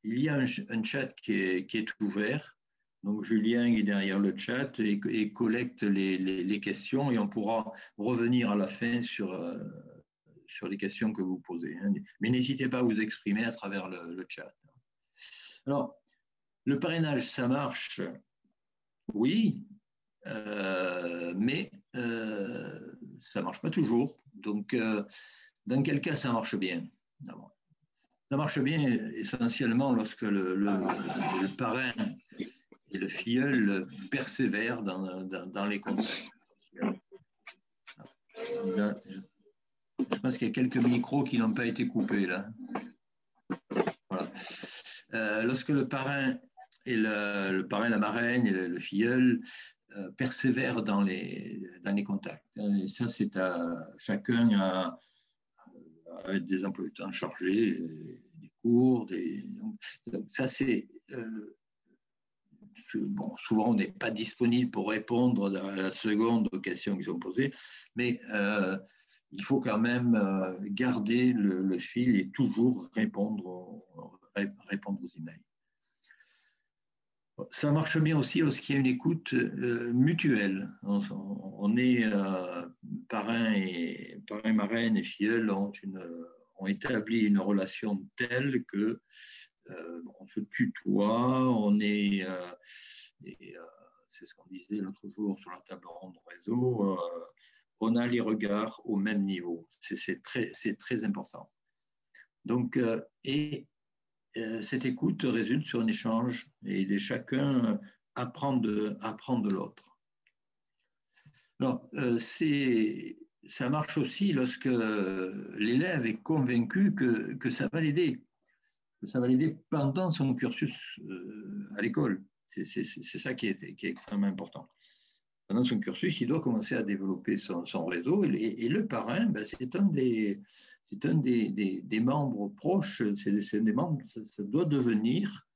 il y a un chat qui est ouvert. Donc, Julien est derrière le chat et collecte les questions et on pourra revenir à la fin sur les questions que vous posez. Mais n'hésitez pas à vous exprimer à travers le chat. Alors, le parrainage, ça marche, oui, mais ça ne marche pas toujours. Donc, dans quel cas ça marche bien? Ça marche bien essentiellement lorsque le parrain et le filleul persévèrent dans les contacts. Je pense qu'il y a quelques micros qui n'ont pas été coupés là. Voilà. Lorsque le parrain et la marraine et le filleul persévèrent dans les contacts. Et ça, c'est à chacun à des emplois de temps chargés, des cours, donc ça c'est bon, souvent on n'est pas disponible pour répondre à la seconde aux questions qui sont posées, mais il faut quand même garder le fil et toujours répondre aux emails. Ça marche bien aussi lorsqu'il y a une écoute mutuelle. On est parrain, marraine et filleul ont établi une relation telle que on se tutoie, c'est ce qu'on disait l'autre jour sur la table ronde réseau, on a les regards au même niveau. C'est très important. Donc, cette écoute résulte sur un échange et chacun apprend de l'autre. Alors, ça marche aussi lorsque l'élève est convaincu que ça va l'aider, pendant son cursus à l'école. C'est ça qui est extrêmement important. Pendant son cursus, il doit commencer à développer son réseau et le parrain, c'est un des membres proches, c'est des membres, ça doit devenir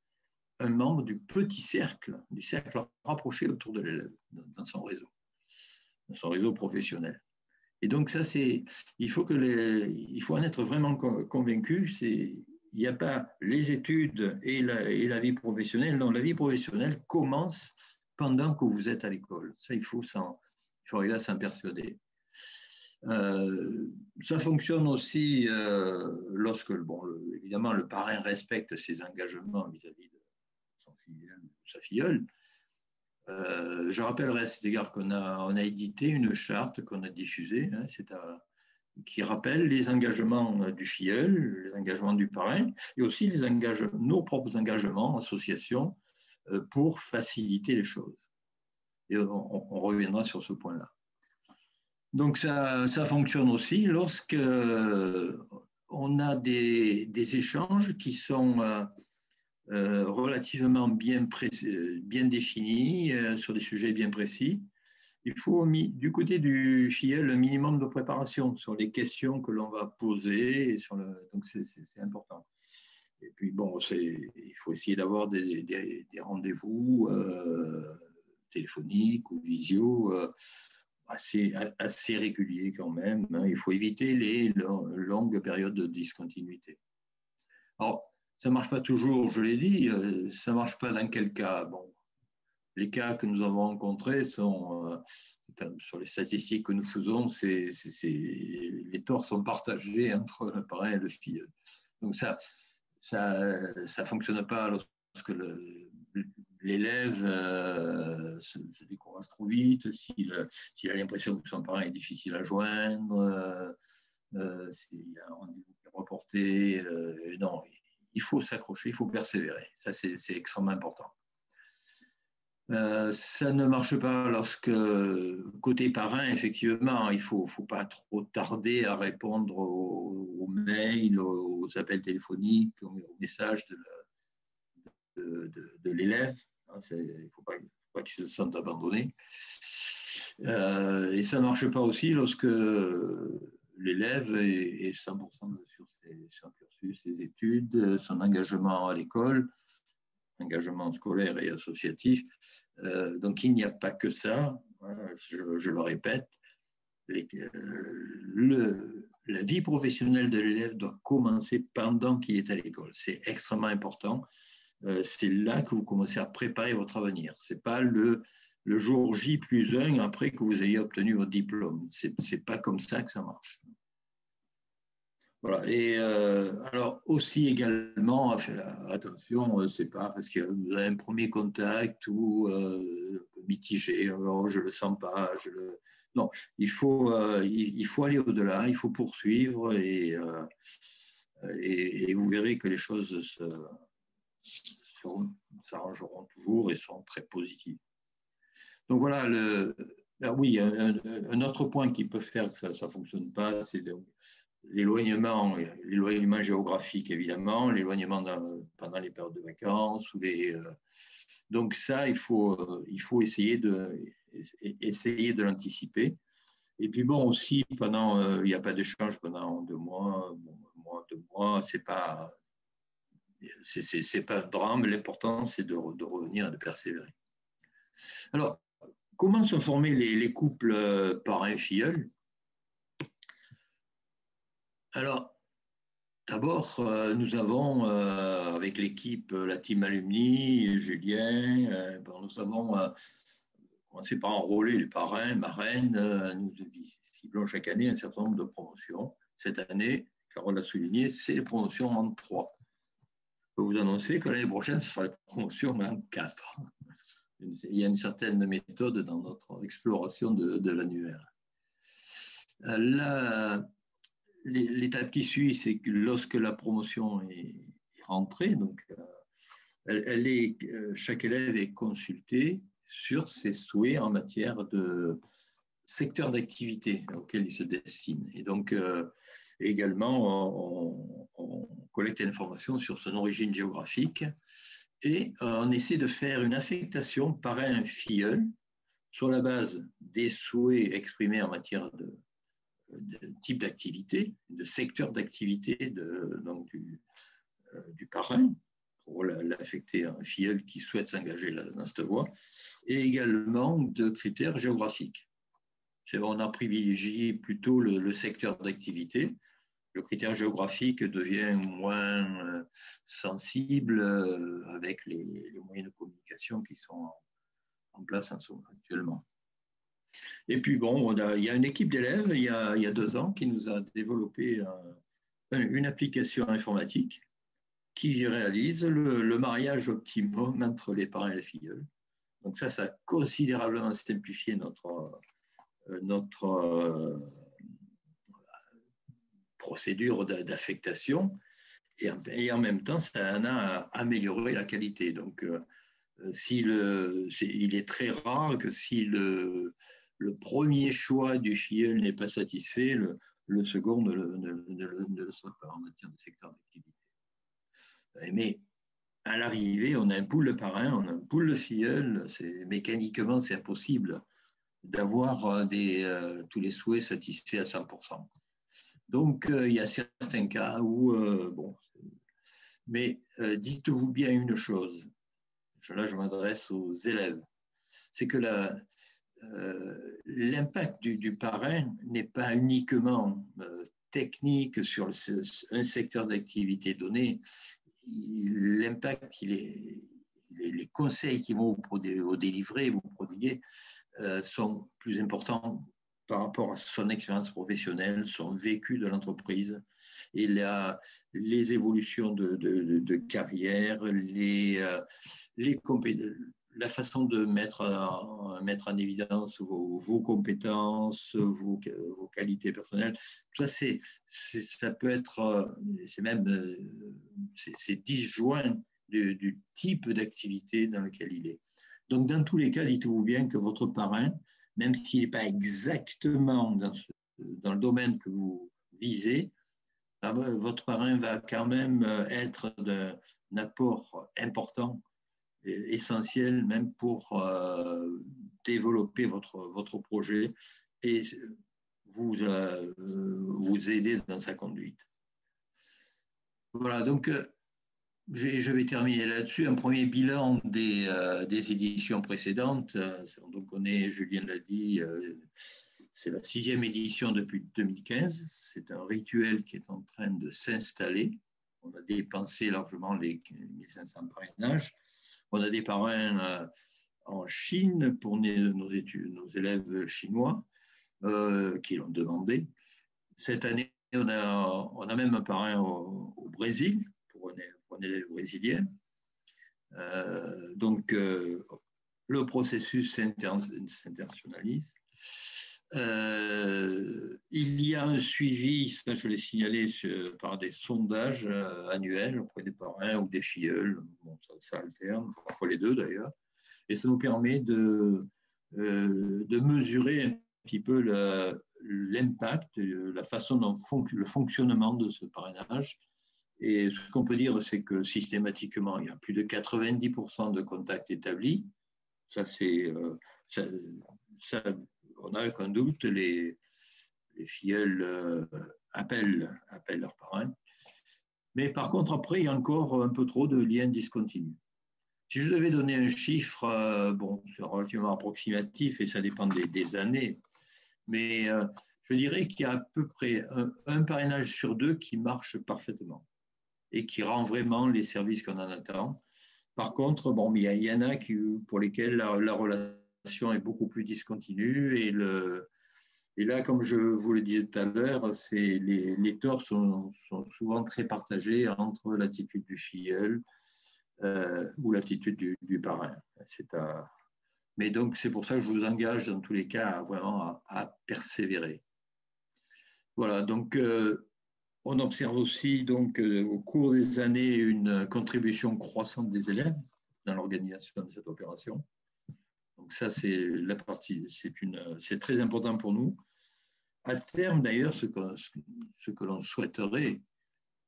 un membre du petit cercle, du cercle rapproché autour de l'élève dans son réseau professionnel. Et donc ça, il faut en être vraiment convaincu. Il n'y a pas les études et la vie professionnelle. Non, la vie professionnelle commence pendant que vous êtes à l'école. Ça, il faut arriver à s'en persuader. Ça fonctionne aussi lorsque, évidemment, le parrain respecte ses engagements vis-à-vis de son filleul ou sa filleule. Je rappellerai à cet égard qu'on a édité une charte qu'on a diffusée, hein, qui rappelle les engagements du filleul, les engagements du parrain, et aussi nos propres engagements, associations, pour faciliter les choses. Et on reviendra sur ce point-là. Donc ça fonctionne aussi lorsque on a des échanges qui sont relativement bien définis, sur des sujets bien précis. Il faut, du côté du filleul, un minimum de préparation sur les questions que l'on va poser. Donc, c'est important. Et puis, bon, il faut essayer d'avoir des rendez-vous téléphoniques ou visio assez réguliers quand même. Hein. Il faut éviter les longues périodes de discontinuité. Alors, ça ne marche pas toujours, je l'ai dit. Ça ne marche pas dans quel cas? Bon, les cas que nous avons rencontrés sont, sur les statistiques que nous faisons, les torts sont partagés entre le parrain et le filleul. Donc ça fonctionne pas lorsque l'élève se décourage trop vite, s'il a l'impression que son parrain est difficile à joindre, s'il y a un rendez-vous qui est reporté. Non, il faut s'accrocher, il faut persévérer. Ça, c'est extrêmement important. Ça ne marche pas lorsque, côté parrain, effectivement, il ne faut pas trop tarder à répondre aux mails, aux appels téléphoniques, aux messages de l'élève. Il ne faut pas qu'il se sente abandonné. Et ça ne marche pas aussi lorsque l'élève est 100% sur son cursus, ses études, son engagement à l'école, engagement scolaire et associatif. Donc, il n'y a pas que ça. Je le répète. La vie professionnelle de l'élève doit commencer pendant qu'il est à l'école. C'est extrêmement important. C'est là que vous commencez à préparer votre avenir. Ce n'est pas le jour J+1 après que vous ayez obtenu votre diplôme. Ce n'est pas comme ça que ça marche. Voilà. Et alors aussi également, attention, c'est pas parce que vous avez un premier contact ou mitigé, alors je le sens pas, non, il faut aller au-delà, il faut poursuivre et vous verrez que les choses s'arrangeront toujours et seront très positives. Donc voilà, oui, un autre point qui peut faire que ça ne fonctionne pas, c'est l'éloignement géographique, évidemment, l'éloignement pendant les périodes de vacances. Donc ça, il faut essayer de l'anticiper. Et puis bon, aussi, il n'y a pas d'échange pendant 2 mois, c'est pas un drame. L'important, c'est de revenir et de persévérer. Alors, comment sont formés les couples parrain-filleul? Alors, d'abord, nous avons, avec l'équipe, la team alumni, Julien, nous avons commencé par enrôler les parrains, marraines. Nous ciblons chaque année un certain nombre de promotions. Cette année, Carole l'a souligné, c'est les promotions en 3. Je peux vous annoncer que l'année prochaine, ce sera les promotions en 4. Il y a une certaine méthode dans notre exploration de l'annuaire. L'étape qui suit, c'est que lorsque la promotion est rentrée, donc chaque élève est consulté sur ses souhaits en matière de secteur d'activité auquel il se destine. Et donc, également, on collecte l'information sur son origine géographique et on essaie de faire une affectation parrain-filleul sur la base des souhaits exprimés en matière de type d'activité, de secteur d'activité du parrain, pour l'affecter à un filleul qui souhaite s'engager dans cette voie, et également de critères géographiques. On a privilégié plutôt le secteur d'activité. Le critère géographique devient moins sensible avec les moyens de communication qui sont en place actuellement. Et puis bon, il y a une équipe d'élèves, il y a 2 ans, qui nous a développé une application informatique qui réalise le mariage optimum entre les parrains et les filleuls. Donc ça a considérablement simplifié notre procédure d'affectation et en même temps, ça en a amélioré la qualité. Donc, il est très rare que si le premier choix du filleul n'est pas satisfait, le second ne le soit pas en matière de secteur d'activité. Mais à l'arrivée, on a un pool de parrain, on a un pool de filleul. Mécaniquement, c'est impossible d'avoir tous les souhaits satisfaits à 100%. Donc, il y a certains cas où, mais dites-vous bien une chose, là je m'adresse aux élèves, c'est que l'impact du parrain n'est pas uniquement technique sur un secteur d'activité donné. L'impact, les conseils qui vont vous délivrer, vous prodiguer, sont plus importants par rapport à son expérience professionnelle, son vécu de l'entreprise et les évolutions de carrière, la façon de mettre en évidence vos compétences, vos qualités personnelles. Tout ça, ça peut être, c'est disjoint du type d'activité dans lequel il est. Donc, dans tous les cas, dites-vous bien que votre parrain, même s'il n'est pas exactement dans le domaine que vous visez, votre parrain va quand même être d'un apport important, essentiel, même pour développer votre projet et vous aider dans sa conduite. Voilà, donc je vais terminer là-dessus. Un premier bilan des éditions précédentes. Donc Julien l'a dit, c'est la 6e édition depuis 2015. C'est un rituel qui est en train de s'installer. On a dépensé largement les 1500 parrainages. On a des parrains en Chine pour nos élèves chinois qui l'ont demandé. Cette année, on a même un parrain au Brésil pour un élève brésilien. Donc, le processus s'internationalise. Il y a un suivi, ça je l'ai signalé par des sondages annuels auprès des parrains ou des filleuls. Bon, ça alterne, parfois les deux d'ailleurs. Et ça nous permet de mesurer un petit peu l'impact, la façon dont le fonctionnement de ce parrainage. Et ce qu'on peut dire, c'est que systématiquement, il y a plus de 90% de contacts établis. Ça, on n'a aucun doute, les filleuls appellent leurs parrains. Mais par contre, après, il y a encore un peu trop de liens discontinus. Si je devais donner un chiffre, c'est relativement approximatif et ça dépend des années, mais je dirais qu'il y a à peu près un parrainage sur 2 qui marche parfaitement et qui rend vraiment les services qu'on en attend. Par contre, il y en a pour lesquels la relation est beaucoup plus discontinue et là, comme je vous le disais tout à l'heure, les torts sont souvent très partagés entre l'attitude du filleul ou l'attitude du parrain. Mais donc, c'est pour ça que je vous engage dans tous les cas vraiment à persévérer. Voilà, donc on observe aussi donc, au cours des années une contribution croissante des élèves dans l'organisation de cette opération. Donc ça, c'est la partie, c'est très important pour nous. À terme, d'ailleurs, ce que l'on souhaiterait,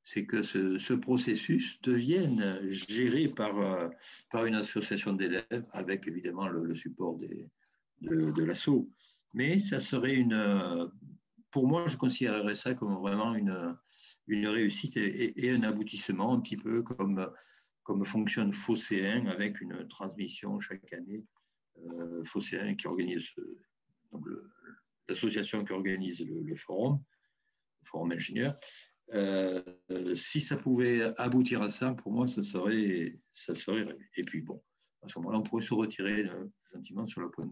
c'est que ce processus devienne géré par une association d'élèves avec évidemment le support de l'asso. Mais ça serait pour moi, je considérerais ça comme vraiment une réussite et un aboutissement, un petit peu comme fonctionne Phocéen avec une transmission chaque année. Phocéen qui organise l'association qui organise le forum ingénieur. Si ça pouvait aboutir à ça, pour moi, ça serait rêvé. Et puis bon, à ce moment-là, on pourrait se retirer gentiment sur la pointe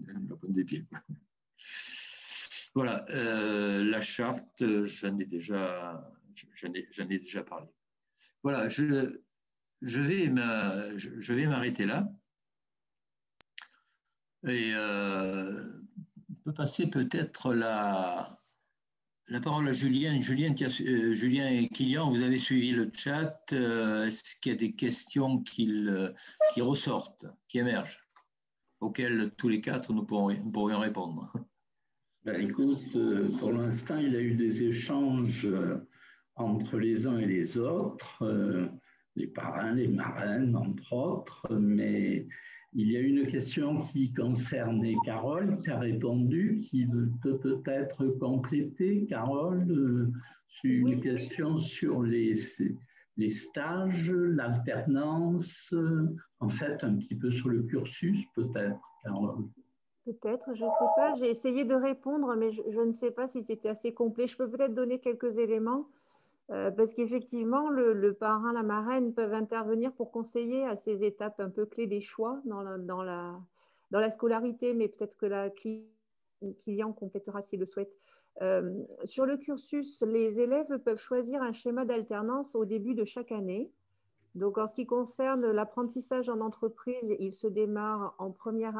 des pieds. Voilà, la charte, j'en ai déjà parlé. Voilà, je vais m'arrêter là. Et on peut passer peut-être la parole à Julien. Julien et Kylian, vous avez suivi le chat. Est-ce qu'il y a des questions qui ressortent, qui émergent, auxquelles tous les quatre nous pourrions répondre? Ben, écoute, pour l'instant, il y a eu des échanges entre les uns et les autres, les parrains, les marraines, entre autres, mais il y a une question qui concernait Carole, qui a répondu, qui peut peut-être compléter, Carole, sur une question sur les stages, l'alternance, en fait, un petit peu sur le cursus, peut-être, Carole. Peut-être, je ne sais pas. J'ai essayé de répondre, mais je ne sais pas si c'était assez complet. Je peux peut-être donner quelques éléments, parce qu'effectivement, le parrain, la marraine peuvent intervenir pour conseiller à ces étapes un peu clés des choix dans la scolarité, mais peut-être que Kylian complétera s'il le souhaite. Sur le cursus, les élèves peuvent choisir un schéma d'alternance au début de chaque année. Donc, en ce qui concerne l'apprentissage en entreprise, il se démarre en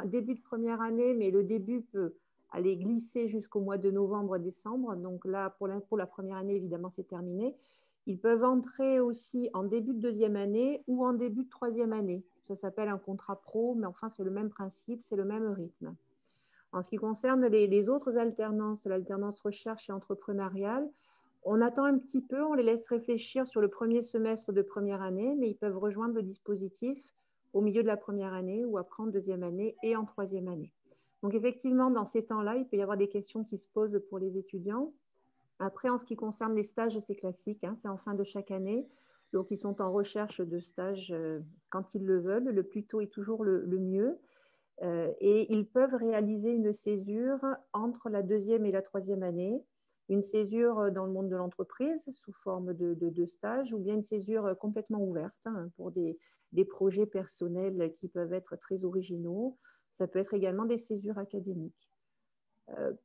début de première année, mais le début peut aller glisser jusqu'au mois de novembre-décembre. Donc là, pour la première année, évidemment, c'est terminé. Ils peuvent entrer aussi en début de deuxième année ou en début de troisième année. Ça s'appelle un contrat pro, mais enfin, c'est le même principe, c'est le même rythme. En ce qui concerne les autres alternances, l'alternance recherche et entrepreneuriale, on attend un petit peu, on les laisse réfléchir sur le premier semestre de première année, mais ils peuvent rejoindre le dispositif au milieu de la première année ou après en deuxième année et en troisième année. Donc effectivement, dans ces temps-là, il peut y avoir des questions qui se posent pour les étudiants. Après, en ce qui concerne les stages, c'est classique, hein, c'est en fin de chaque année. Donc, ils sont en recherche de stages quand ils le veulent. Le plus tôt est toujours le mieux. Et ils peuvent réaliser une césure entre la deuxième et la troisième année, une césure dans le monde de l'entreprise sous forme de stage ou bien une césure complètement ouverte, hein, pour des projets personnels qui peuvent être très originaux. Ça peut être également des césures académiques.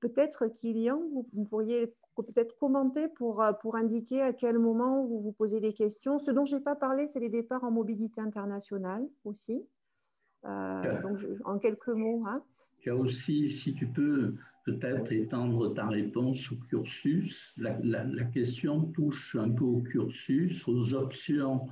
Peut-être, Kylian, vous pourriez peut-être commenter pour indiquer à quel moment vous vous posez des questions. Ce dont je n'ai pas parlé, c'est les départs en mobilité internationale aussi. Donc, en quelques mots. Hein. Il y a aussi, si tu peux peut-être étendre ta réponse au cursus, la question touche un peu au cursus, aux options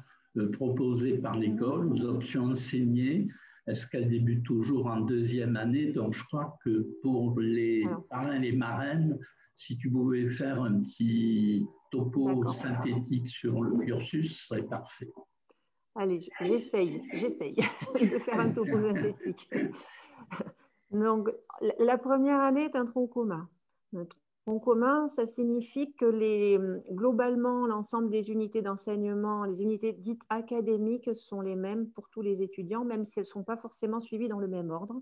proposées par l'école, aux options enseignées. Est-ce qu'elles débutent toujours en deuxième année? Donc, je crois que pour les parrains et les marraines, si tu pouvais faire un petit topo synthétique sur le cursus, ce serait parfait. Allez, j'essaye de faire un topo synthétique. Donc, la première année est un tronc commun. Un tronc commun, ça signifie que globalement, l'ensemble des unités d'enseignement, les unités dites académiques sont les mêmes pour tous les étudiants, même si elles ne sont pas forcément suivies dans le même ordre.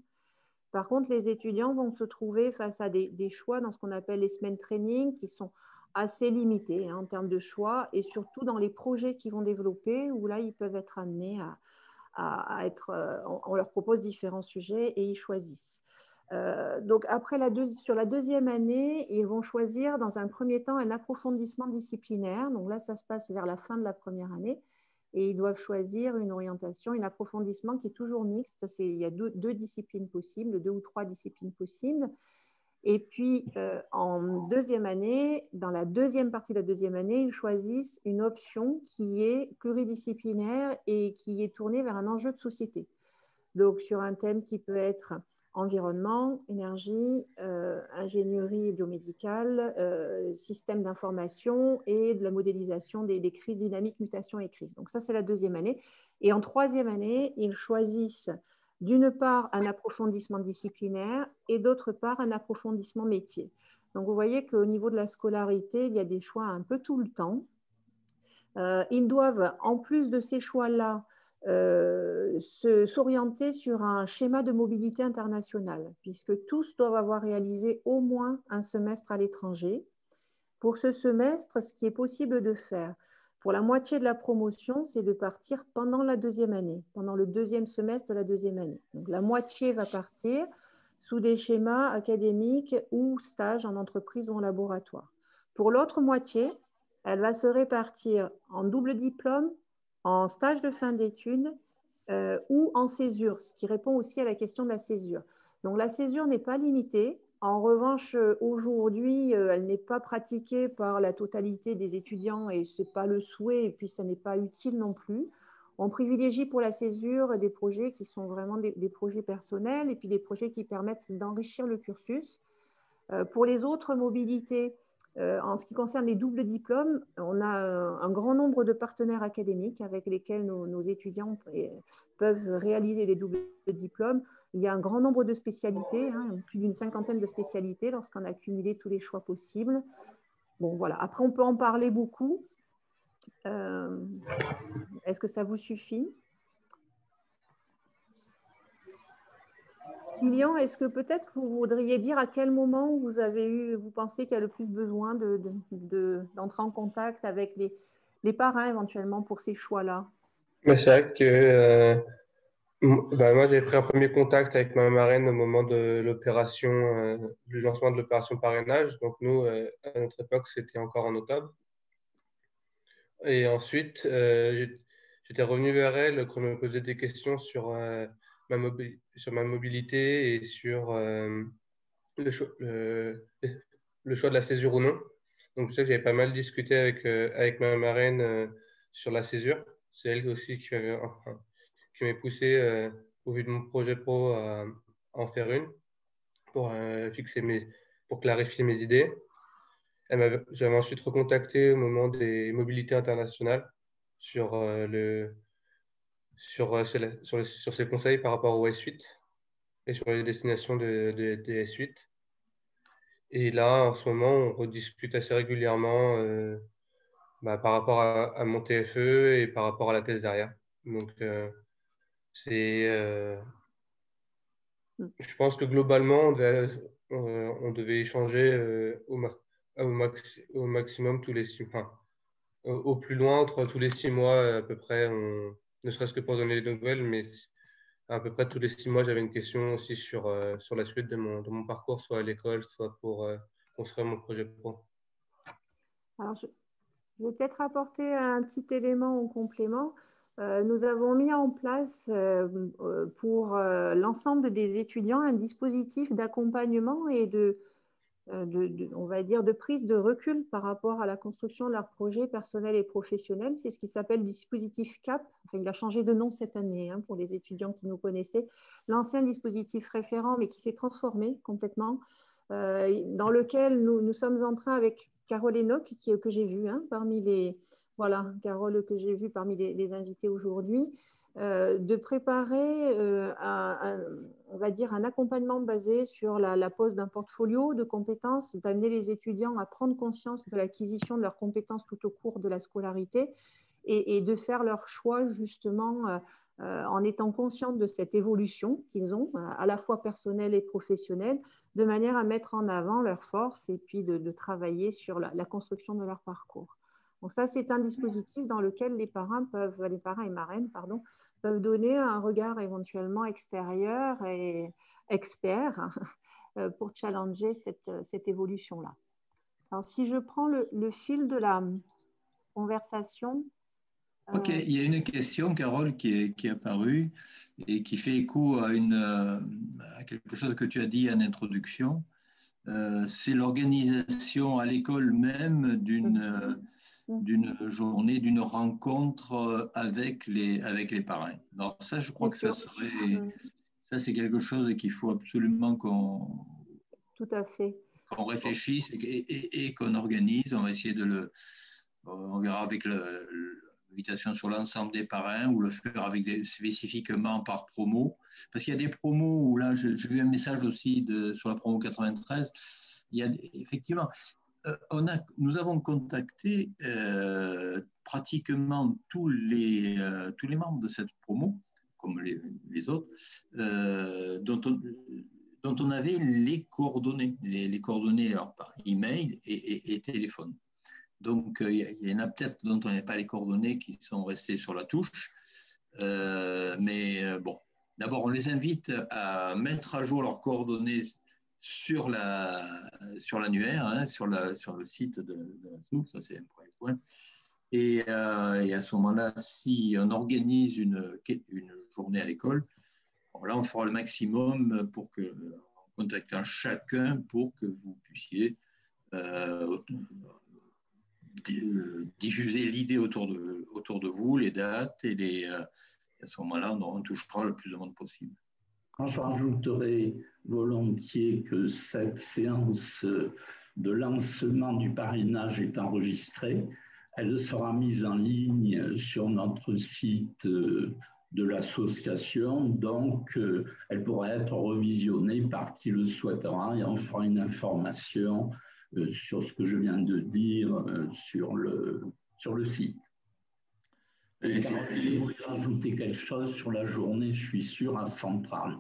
Par contre, les étudiants vont se trouver face à des choix dans ce qu'on appelle les semaines training, qui sont assez limités, hein, en termes de choix, et surtout dans les projets qu'ils vont développer, où là, ils peuvent être amenés à être… on leur propose différents sujets et ils choisissent. Donc, sur la deuxième année, ils vont choisir dans un premier temps un approfondissement disciplinaire. Donc là, ça se passe vers la fin de la première année. Et ils doivent choisir une orientation, un approfondissement qui est toujours mixte. Il y a deux disciplines possibles, 2 ou 3 disciplines possibles. Et puis, en deuxième année, dans la deuxième partie de la deuxième année, ils choisissent une option qui est pluridisciplinaire et qui est tournée vers un enjeu de société. Donc, sur un thème qui peut être environnement, énergie, ingénierie biomédicale, système d'information et de la modélisation des crises dynamiques, mutations et crises. Donc ça, c'est la deuxième année. Et en troisième année, ils choisissent d'une part un approfondissement disciplinaire et d'autre part un approfondissement métier. Donc vous voyez qu'au niveau de la scolarité, il y a des choix un peu tout le temps. Ils doivent, en plus de ces choix-là, s'orienter sur un schéma de mobilité internationale, puisque tous doivent avoir réalisé au moins un semestre à l'étranger. Pour ce semestre, ce qui est possible de faire pour la moitié de la promotion, c'est de partir pendant la deuxième année, pendant le deuxième semestre de la deuxième année. Donc la moitié va partir sous des schémas académiques ou stages en entreprise ou en laboratoire. Pour l'autre moitié, elle va se répartir en double diplôme, en stage de fin d'études ou en césure, ce qui répond aussi à la question de la césure. Donc la césure n'est pas limitée. En revanche, aujourd'hui, elle n'est pas pratiquée par la totalité des étudiants et ce n'est pas le souhait et puis ça n'est pas utile non plus. On privilégie pour la césure des projets qui sont vraiment des projets personnels et puis des projets qui permettent d'enrichir le cursus. Pour les autres mobilités, en ce qui concerne les doubles diplômes, on a un grand nombre de partenaires académiques avec lesquels nos étudiants peuvent réaliser des doubles diplômes. Il y a un grand nombre de spécialités, plus d'une 50aine de spécialités lorsqu'on a cumulé tous les choix possibles. Bon, voilà. Après, on peut en parler beaucoup. Est-ce que ça vous suffit? Kylian, est-ce que peut-être vous voudriez dire à quel moment vous pensez qu'il y a le plus besoin d'entrer en contact avec les parrains éventuellement pour ces choix-là? Mais c'est vrai que moi j'ai pris un premier contact avec ma marraine au moment de l'opération, du lancement de l'opération parrainage. Donc nous, à notre époque, c'était encore en octobre. Et ensuite, j'étais revenu vers elle quand elle me posait des questions sur ma mobilité et sur le choix de la césure ou non. Donc je sais que j'avais pas mal discuté avec ma marraine sur la césure. C'est elle aussi qui m'avait poussé, au vu de mon projet pro, à en faire une pour pour clarifier mes idées. J'avais ensuite recontacté au moment des mobilités internationales sur ses conseils par rapport au S8 et sur les destinations des S8. Et là, en ce moment, on rediscute assez régulièrement par rapport à mon TFE et par rapport à la thèse derrière. Donc, je pense que globalement, on devait échanger au maximum tous les 6 mois. Au plus loin, entre tous les 6 mois à peu près, ne serait-ce que pour donner des nouvelles, mais à peu près tous les 6 mois, j'avais une question aussi sur la suite de mon parcours, soit à l'école, soit pour construire mon projet pro. Alors, je vais peut-être apporter un petit élément en complément. Nous avons mis en place pour l'ensemble des étudiants un dispositif d'accompagnement et on va dire, de prise de recul par rapport à la construction de leur projet personnel et professionnel. C'est ce qui s'appelle le dispositif CAP. Enfin, il a changé de nom cette année pour les étudiants qui nous connaissaient. L'ancien dispositif référent, mais qui s'est transformé complètement, dans lequel nous sommes en train, avec Carole Enoch, que j'ai vu parmi les... Voilà, Carole, que j'ai vu parmi les invités aujourd'hui, de préparer on va dire un accompagnement basé sur la pose d'un portfolio de compétences, d'amener les étudiants à prendre conscience de l'acquisition de leurs compétences tout au cours de la scolarité et de faire leur choix justement en étant conscients de cette évolution qu'ils ont, à la fois personnelle et professionnelle, de manière à mettre en avant leurs forces et puis de travailler sur la construction de leur parcours. Donc ça, c'est un dispositif dans lequel les parrains et marraines peuvent donner un regard éventuellement extérieur et expert pour challenger cette évolution-là. Alors, si je prends le fil de la conversation. Ok, il y a une question, Carole, qui est apparue et qui fait écho à quelque chose que tu as dit en introduction. C'est l'organisation à l'école même d'une journée, d'une rencontre avec les parrains. Alors ça, je crois que ça c'est quelque chose qu'il faut absolument qu'on réfléchisse et qu'on organise. On va essayer on verra avec l'invitation sur l'ensemble des parrains ou le faire spécifiquement par promo. Parce qu'il y a des promos où là, j'ai vu un message aussi sur la promo 93. Il y a effectivement... nous avons contacté pratiquement tous les membres de cette promo, comme les autres, dont on avait les coordonnées, les coordonnées alors, par email et téléphone. Donc, il y en a peut-être dont on n'a pas les coordonnées qui sont restées sur la touche. Mais bon, d'abord, on les invite à mettre à jour leurs coordonnées sur l'annuaire, sur le site de la SOUP, ça c'est un premier point. Et à ce moment-là, si on organise une journée à l'école, là, on fera le maximum pour que, en contactant chacun pour que vous puissiez diffuser l'idée autour de vous, les dates, et à ce moment-là, on touchera le plus de monde possible. J'ajouterai volontiers que cette séance de lancement du parrainage est enregistrée. Elle sera mise en ligne sur notre site de l'association, donc elle pourra être revisionnée par qui le souhaitera et on fera une information sur ce que je viens de dire sur le site. Et je voudrais rajouter quelque chose sur la journée, je suis sûr, à Centrale.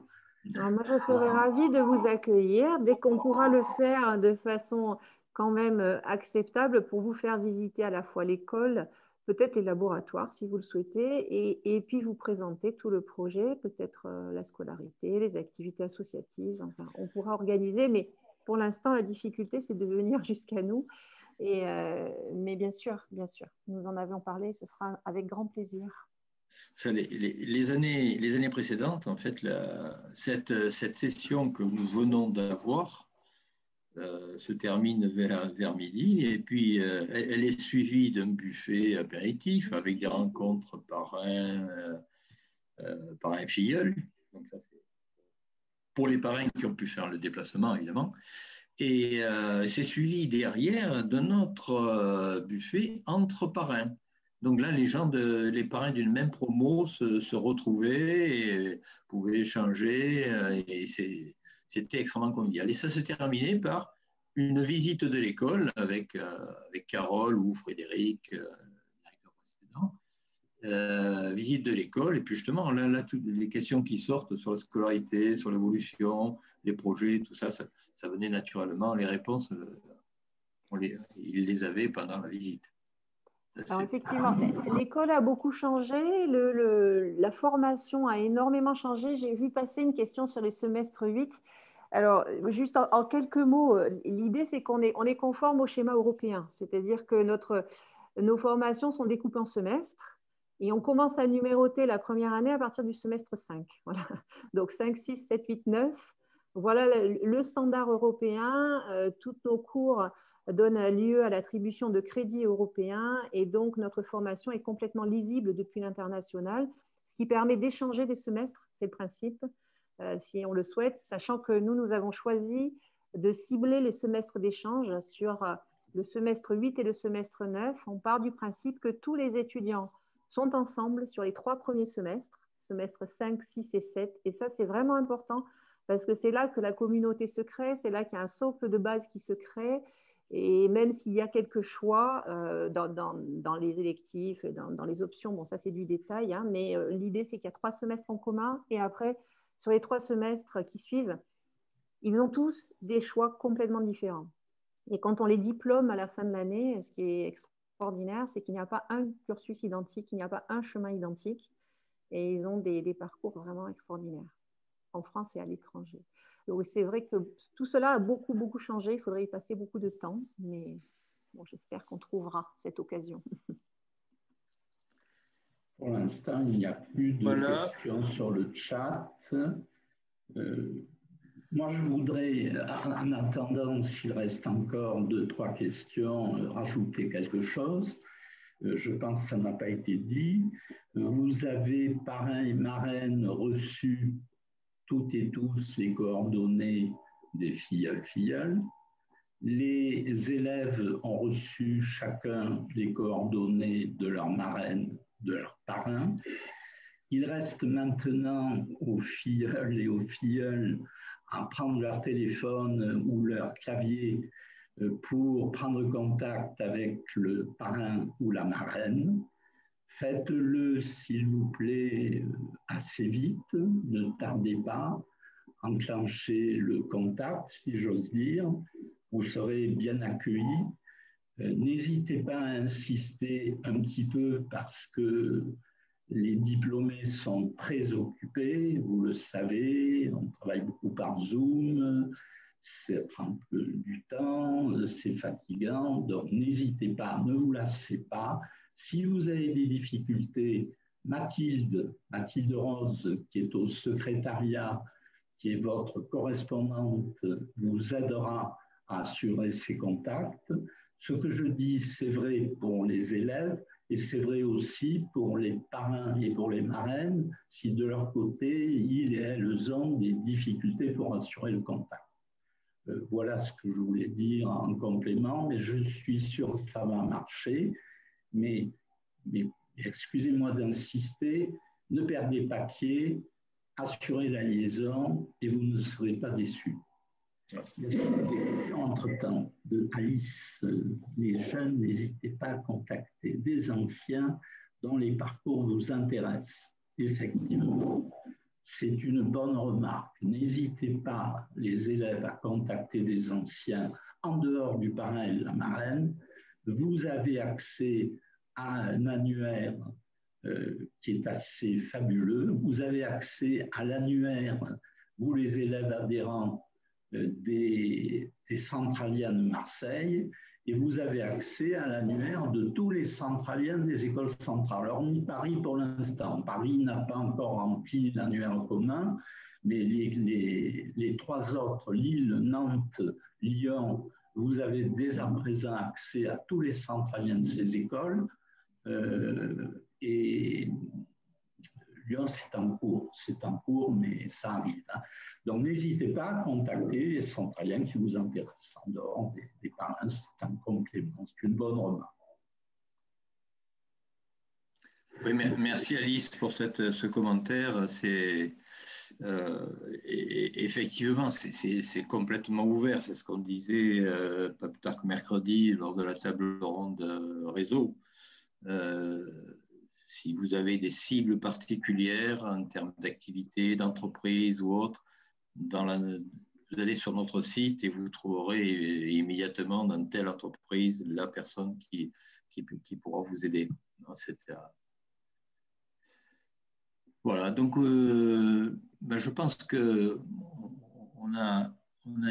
Alors moi, je serais ravie de vous accueillir dès qu'on pourra le faire de façon quand même acceptable pour vous faire visiter à la fois l'école, peut-être les laboratoires si vous le souhaitez, et puis vous présenter tout le projet, peut-être la scolarité, les activités associatives. Enfin, on pourra organiser, mais pour l'instant, la difficulté, c'est de venir jusqu'à nous. Mais bien sûr, nous en avons parlé, ce sera avec grand plaisir. Ça, les années précédentes, en fait, cette session que nous venons d'avoir se termine vers midi, et puis elle est suivie d'un buffet apéritif avec des rencontres parrains filleuls. Donc ça, c'est pour les parrains qui ont pu faire le déplacement, évidemment. Et c'est suivi derrière d'un autre buffet entre parrains. Donc là, les parrains d'une même promo se retrouvaient et pouvaient échanger, et c'était extrêmement convivial. Et ça se terminait par une visite de l'école avec Carole ou Frédéric, directeur précédent. Visite de l'école, et puis justement, là, toutes les questions qui sortent sur la scolarité, sur l'évolution, les projets, tout ça, ça venait naturellement. Les réponses, ils les avaient pendant la visite. Alors effectivement, l'école a beaucoup changé, la formation a énormément changé. J'ai vu passer une question sur les semestres 8. Alors, juste en quelques mots, l'idée, c'est qu'on est conforme au schéma européen, c'est-à-dire que nos formations sont découpées en semestres et on commence à numéroter la première année à partir du semestre 5. Voilà. Donc, 5, 6, 7, 8, 9. Voilà le standard européen. Tous nos cours donnent lieu à l'attribution de crédits européens et donc notre formation est complètement lisible depuis l'international, ce qui permet d'échanger des semestres, c'est le principe, si on le souhaite, sachant que nous avons choisi de cibler les semestres d'échange sur le semestre 8 et le semestre 9. On part du principe que tous les étudiants sont ensemble sur les 3 premiers semestres 5, 6 et 7, et ça c'est vraiment important parce que c'est là que la communauté se crée, c'est là qu'il y a un socle de base qui se crée, et même s'il y a quelques choix dans les électifs, dans les options, bon ça c'est du détail, hein, mais l'idée c'est qu'il y a 3 semestres en commun, et après sur les 3 semestres qui suivent, ils ont tous des choix complètement différents. Et quand on les diplôme à la fin de l'année, ce qui est extraordinaire, c'est qu'il n'y a pas un cursus identique, il n'y a pas un chemin identique, et ils ont des parcours vraiment extraordinaires, en France et à l'étranger. Donc c'est vrai que tout cela a beaucoup, beaucoup changé. Il faudrait y passer beaucoup de temps, mais bon, j'espère qu'on trouvera cette occasion. Pour l'instant, il n'y a plus de questions sur le chat. Moi, je voudrais, en attendant, s'il reste encore 2-3 questions, rajouter quelque chose. Je pense que ça n'a pas été dit. Vous avez, parrains et marraines, reçu toutes et tous les coordonnées des filleuls. Les élèves ont reçu chacun les coordonnées de leur marraine, de leur parrain. Il reste maintenant aux filleuls et aux filleuls à prendre leur téléphone ou leur clavier pour prendre contact avec le parrain ou la marraine. Faites-le, s'il vous plaît, assez vite, ne tardez pas, enclenchez le contact, si j'ose dire, vous serez bien accueillis. N'hésitez pas à insister un petit peu parce que les diplômés sont très occupés, vous le savez, on travaille beaucoup par Zoom, ça prend un peu du temps, c'est fatigant, donc n'hésitez pas, ne vous lassez pas. Si vous avez des difficultés, Mathilde Rose, qui est au secrétariat, qui est votre correspondante, vous aidera à assurer ces contacts. Ce que je dis, c'est vrai pour les élèves et c'est vrai aussi pour les parrains et pour les marraines, si de leur côté, ils et elles ont des difficultés pour assurer le contact. Voilà ce que je voulais dire en complément, mais je suis sûr que ça va marcher. Mais excusez-moi d'insister, ne perdez pas pied, assurez la liaison et vous ne serez pas déçus. Entre-temps, de Alice, les jeunes, n'hésitez pas à contacter des anciens dont les parcours vous intéressent. Effectivement, c'est une bonne remarque. N'hésitez pas, les élèves, à contacter des anciens en dehors du parrain et de la marraine. Vous avez accès à un annuaire qui est assez fabuleux. Vous avez accès à l'annuaire, vous les élèves adhérents, des centraliens de Marseille, et vous avez accès à l'annuaire de tous les centraliens des écoles centrales. Alors, ni Paris pour l'instant. Paris n'a pas encore rempli l'annuaire commun, mais les trois autres, Lille, Nantes, Lyon, vous avez dès à présent accès à tous les centraliens de ces écoles. Et Lyon, c'est en cours, mais ça arrive. Hein. Donc, n'hésitez pas à contacter les centraliens qui vous intéressent. En dehors des parrains, c'est un complément, c'est une bonne remarque. Oui, merci Alice pour ce commentaire. Effectivement, c'est complètement ouvert. C'est ce qu'on disait pas plus tard que mercredi lors de la table ronde réseau. Si vous avez des cibles particulières en termes d'activité, d'entreprise ou autre, vous allez sur notre site et vous trouverez immédiatement dans telle entreprise la personne qui pourra vous aider, etc. Voilà, donc je pense qu'on a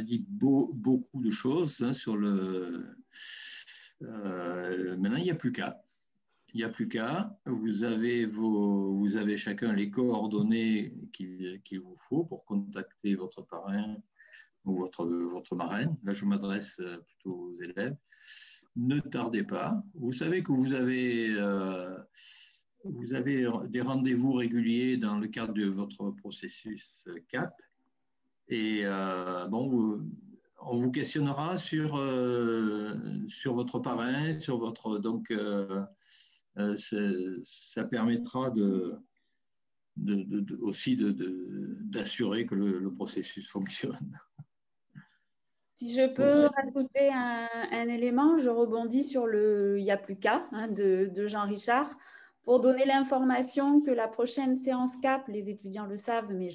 dit beaucoup de choses hein, sur le... maintenant, il n'y a plus qu'à. Il n'y a plus qu'à. Vous avez chacun les coordonnées qu'il vous faut pour contacter votre parrain ou votre marraine. Là, je m'adresse plutôt aux élèves. Ne tardez pas. Vous savez que vous avez des rendez-vous réguliers dans le cadre de votre processus CAP. Et on vous questionnera sur votre parrain, sur votre... Donc, ça permettra aussi d'assurer que le processus fonctionne. Si je peux rajouter un élément, je rebondis sur le « il n'y a plus qu'à » de Jean-Richard pour donner l'information que la prochaine séance CAP, les étudiants le savent, mais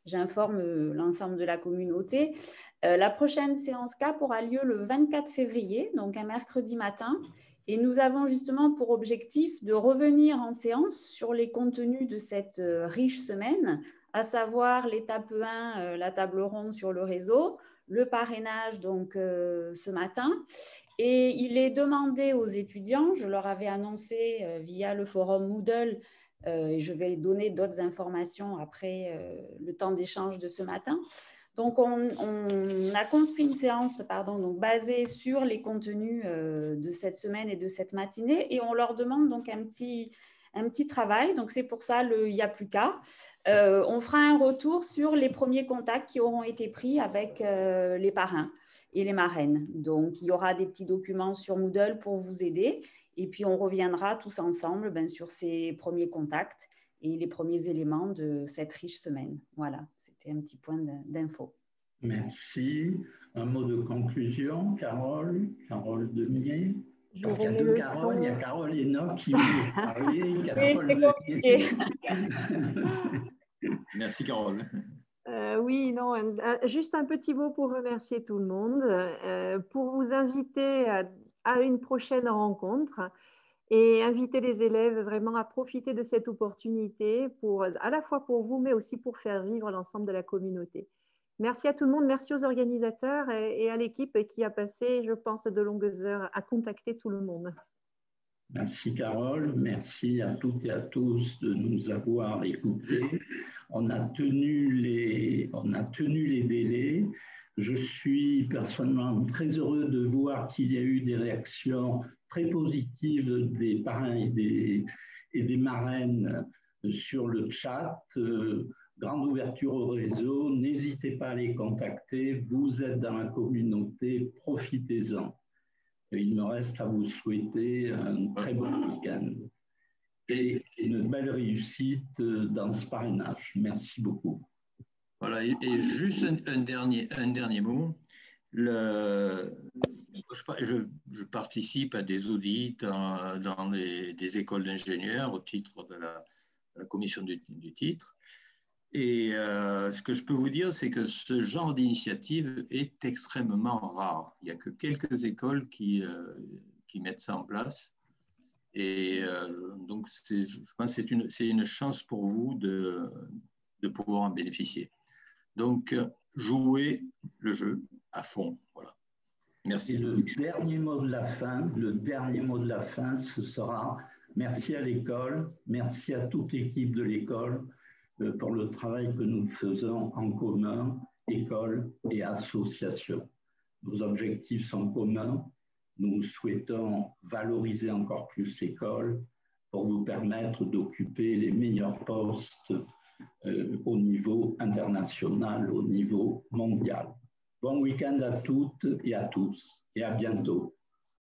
j'informe l'ensemble de la communauté, la prochaine séance CAP aura lieu le 24 février, donc un mercredi matin. Et nous avons justement pour objectif de revenir en séance sur les contenus de cette riche semaine, à savoir l'étape 1, la table ronde sur le réseau, le parrainage donc ce matin. Et il est demandé aux étudiants, je leur avais annoncé via le forum Moodle, et je vais donner d'autres informations après le temps d'échange de ce matin. Donc, on a construit une séance donc basée sur les contenus de cette semaine et de cette matinée et on leur demande donc un petit travail. Donc, c'est pour ça il n'y a plus qu'à. On fera un retour sur les premiers contacts qui auront été pris avec les parrains et les marraines. Donc, il y aura des petits documents sur Moodle pour vous aider et puis on reviendra tous ensemble sur ces premiers contacts et les premiers éléments de cette riche semaine. Voilà. Un petit point d'info. Merci. Un mot de conclusion, Carole Demier. Il y a deux Carole, il y a Carole et Enoch qui veulent parler. Merci Carole. Oui, non, juste un petit mot pour remercier tout le monde, pour vous inviter à une prochaine rencontre et inviter les élèves vraiment à profiter de cette opportunité, à la fois pour vous, mais aussi pour faire vivre l'ensemble de la communauté. Merci à tout le monde, merci aux organisateurs et à l'équipe qui a passé, je pense, de longues heures à contacter tout le monde. Merci Carole, merci à toutes et à tous de nous avoir écoutés. On a tenu les délais. Je suis personnellement très heureux de voir qu'il y a eu des réactions très positives des parrains et des marraines sur le chat. Grande ouverture au réseau, n'hésitez pas à les contacter. Vous êtes dans la communauté, profitez-en. Il me reste à vous souhaiter un très bon week-end et une belle réussite dans ce parrainage. Merci beaucoup. Voilà, et juste un dernier mot. Je participe à des audits dans des écoles d'ingénieurs au titre de la commission du titre. Et ce que je peux vous dire, c'est que ce genre d'initiative est extrêmement rare. Il n'y a que quelques écoles qui mettent ça en place. Et donc, je pense que c'est une chance pour vous de pouvoir en bénéficier. Donc, jouez le jeu à fond. Voilà. Merci. Et le dernier mot de la fin, ce sera merci à l'école, merci à toute l'équipe de l'école pour le travail que nous faisons en commun, école et association. Nos objectifs sont communs. Nous souhaitons valoriser encore plus l'école pour nous permettre d'occuper les meilleurs postes au niveau international, au niveau mondial. Bon week-end à toutes et à tous et à bientôt.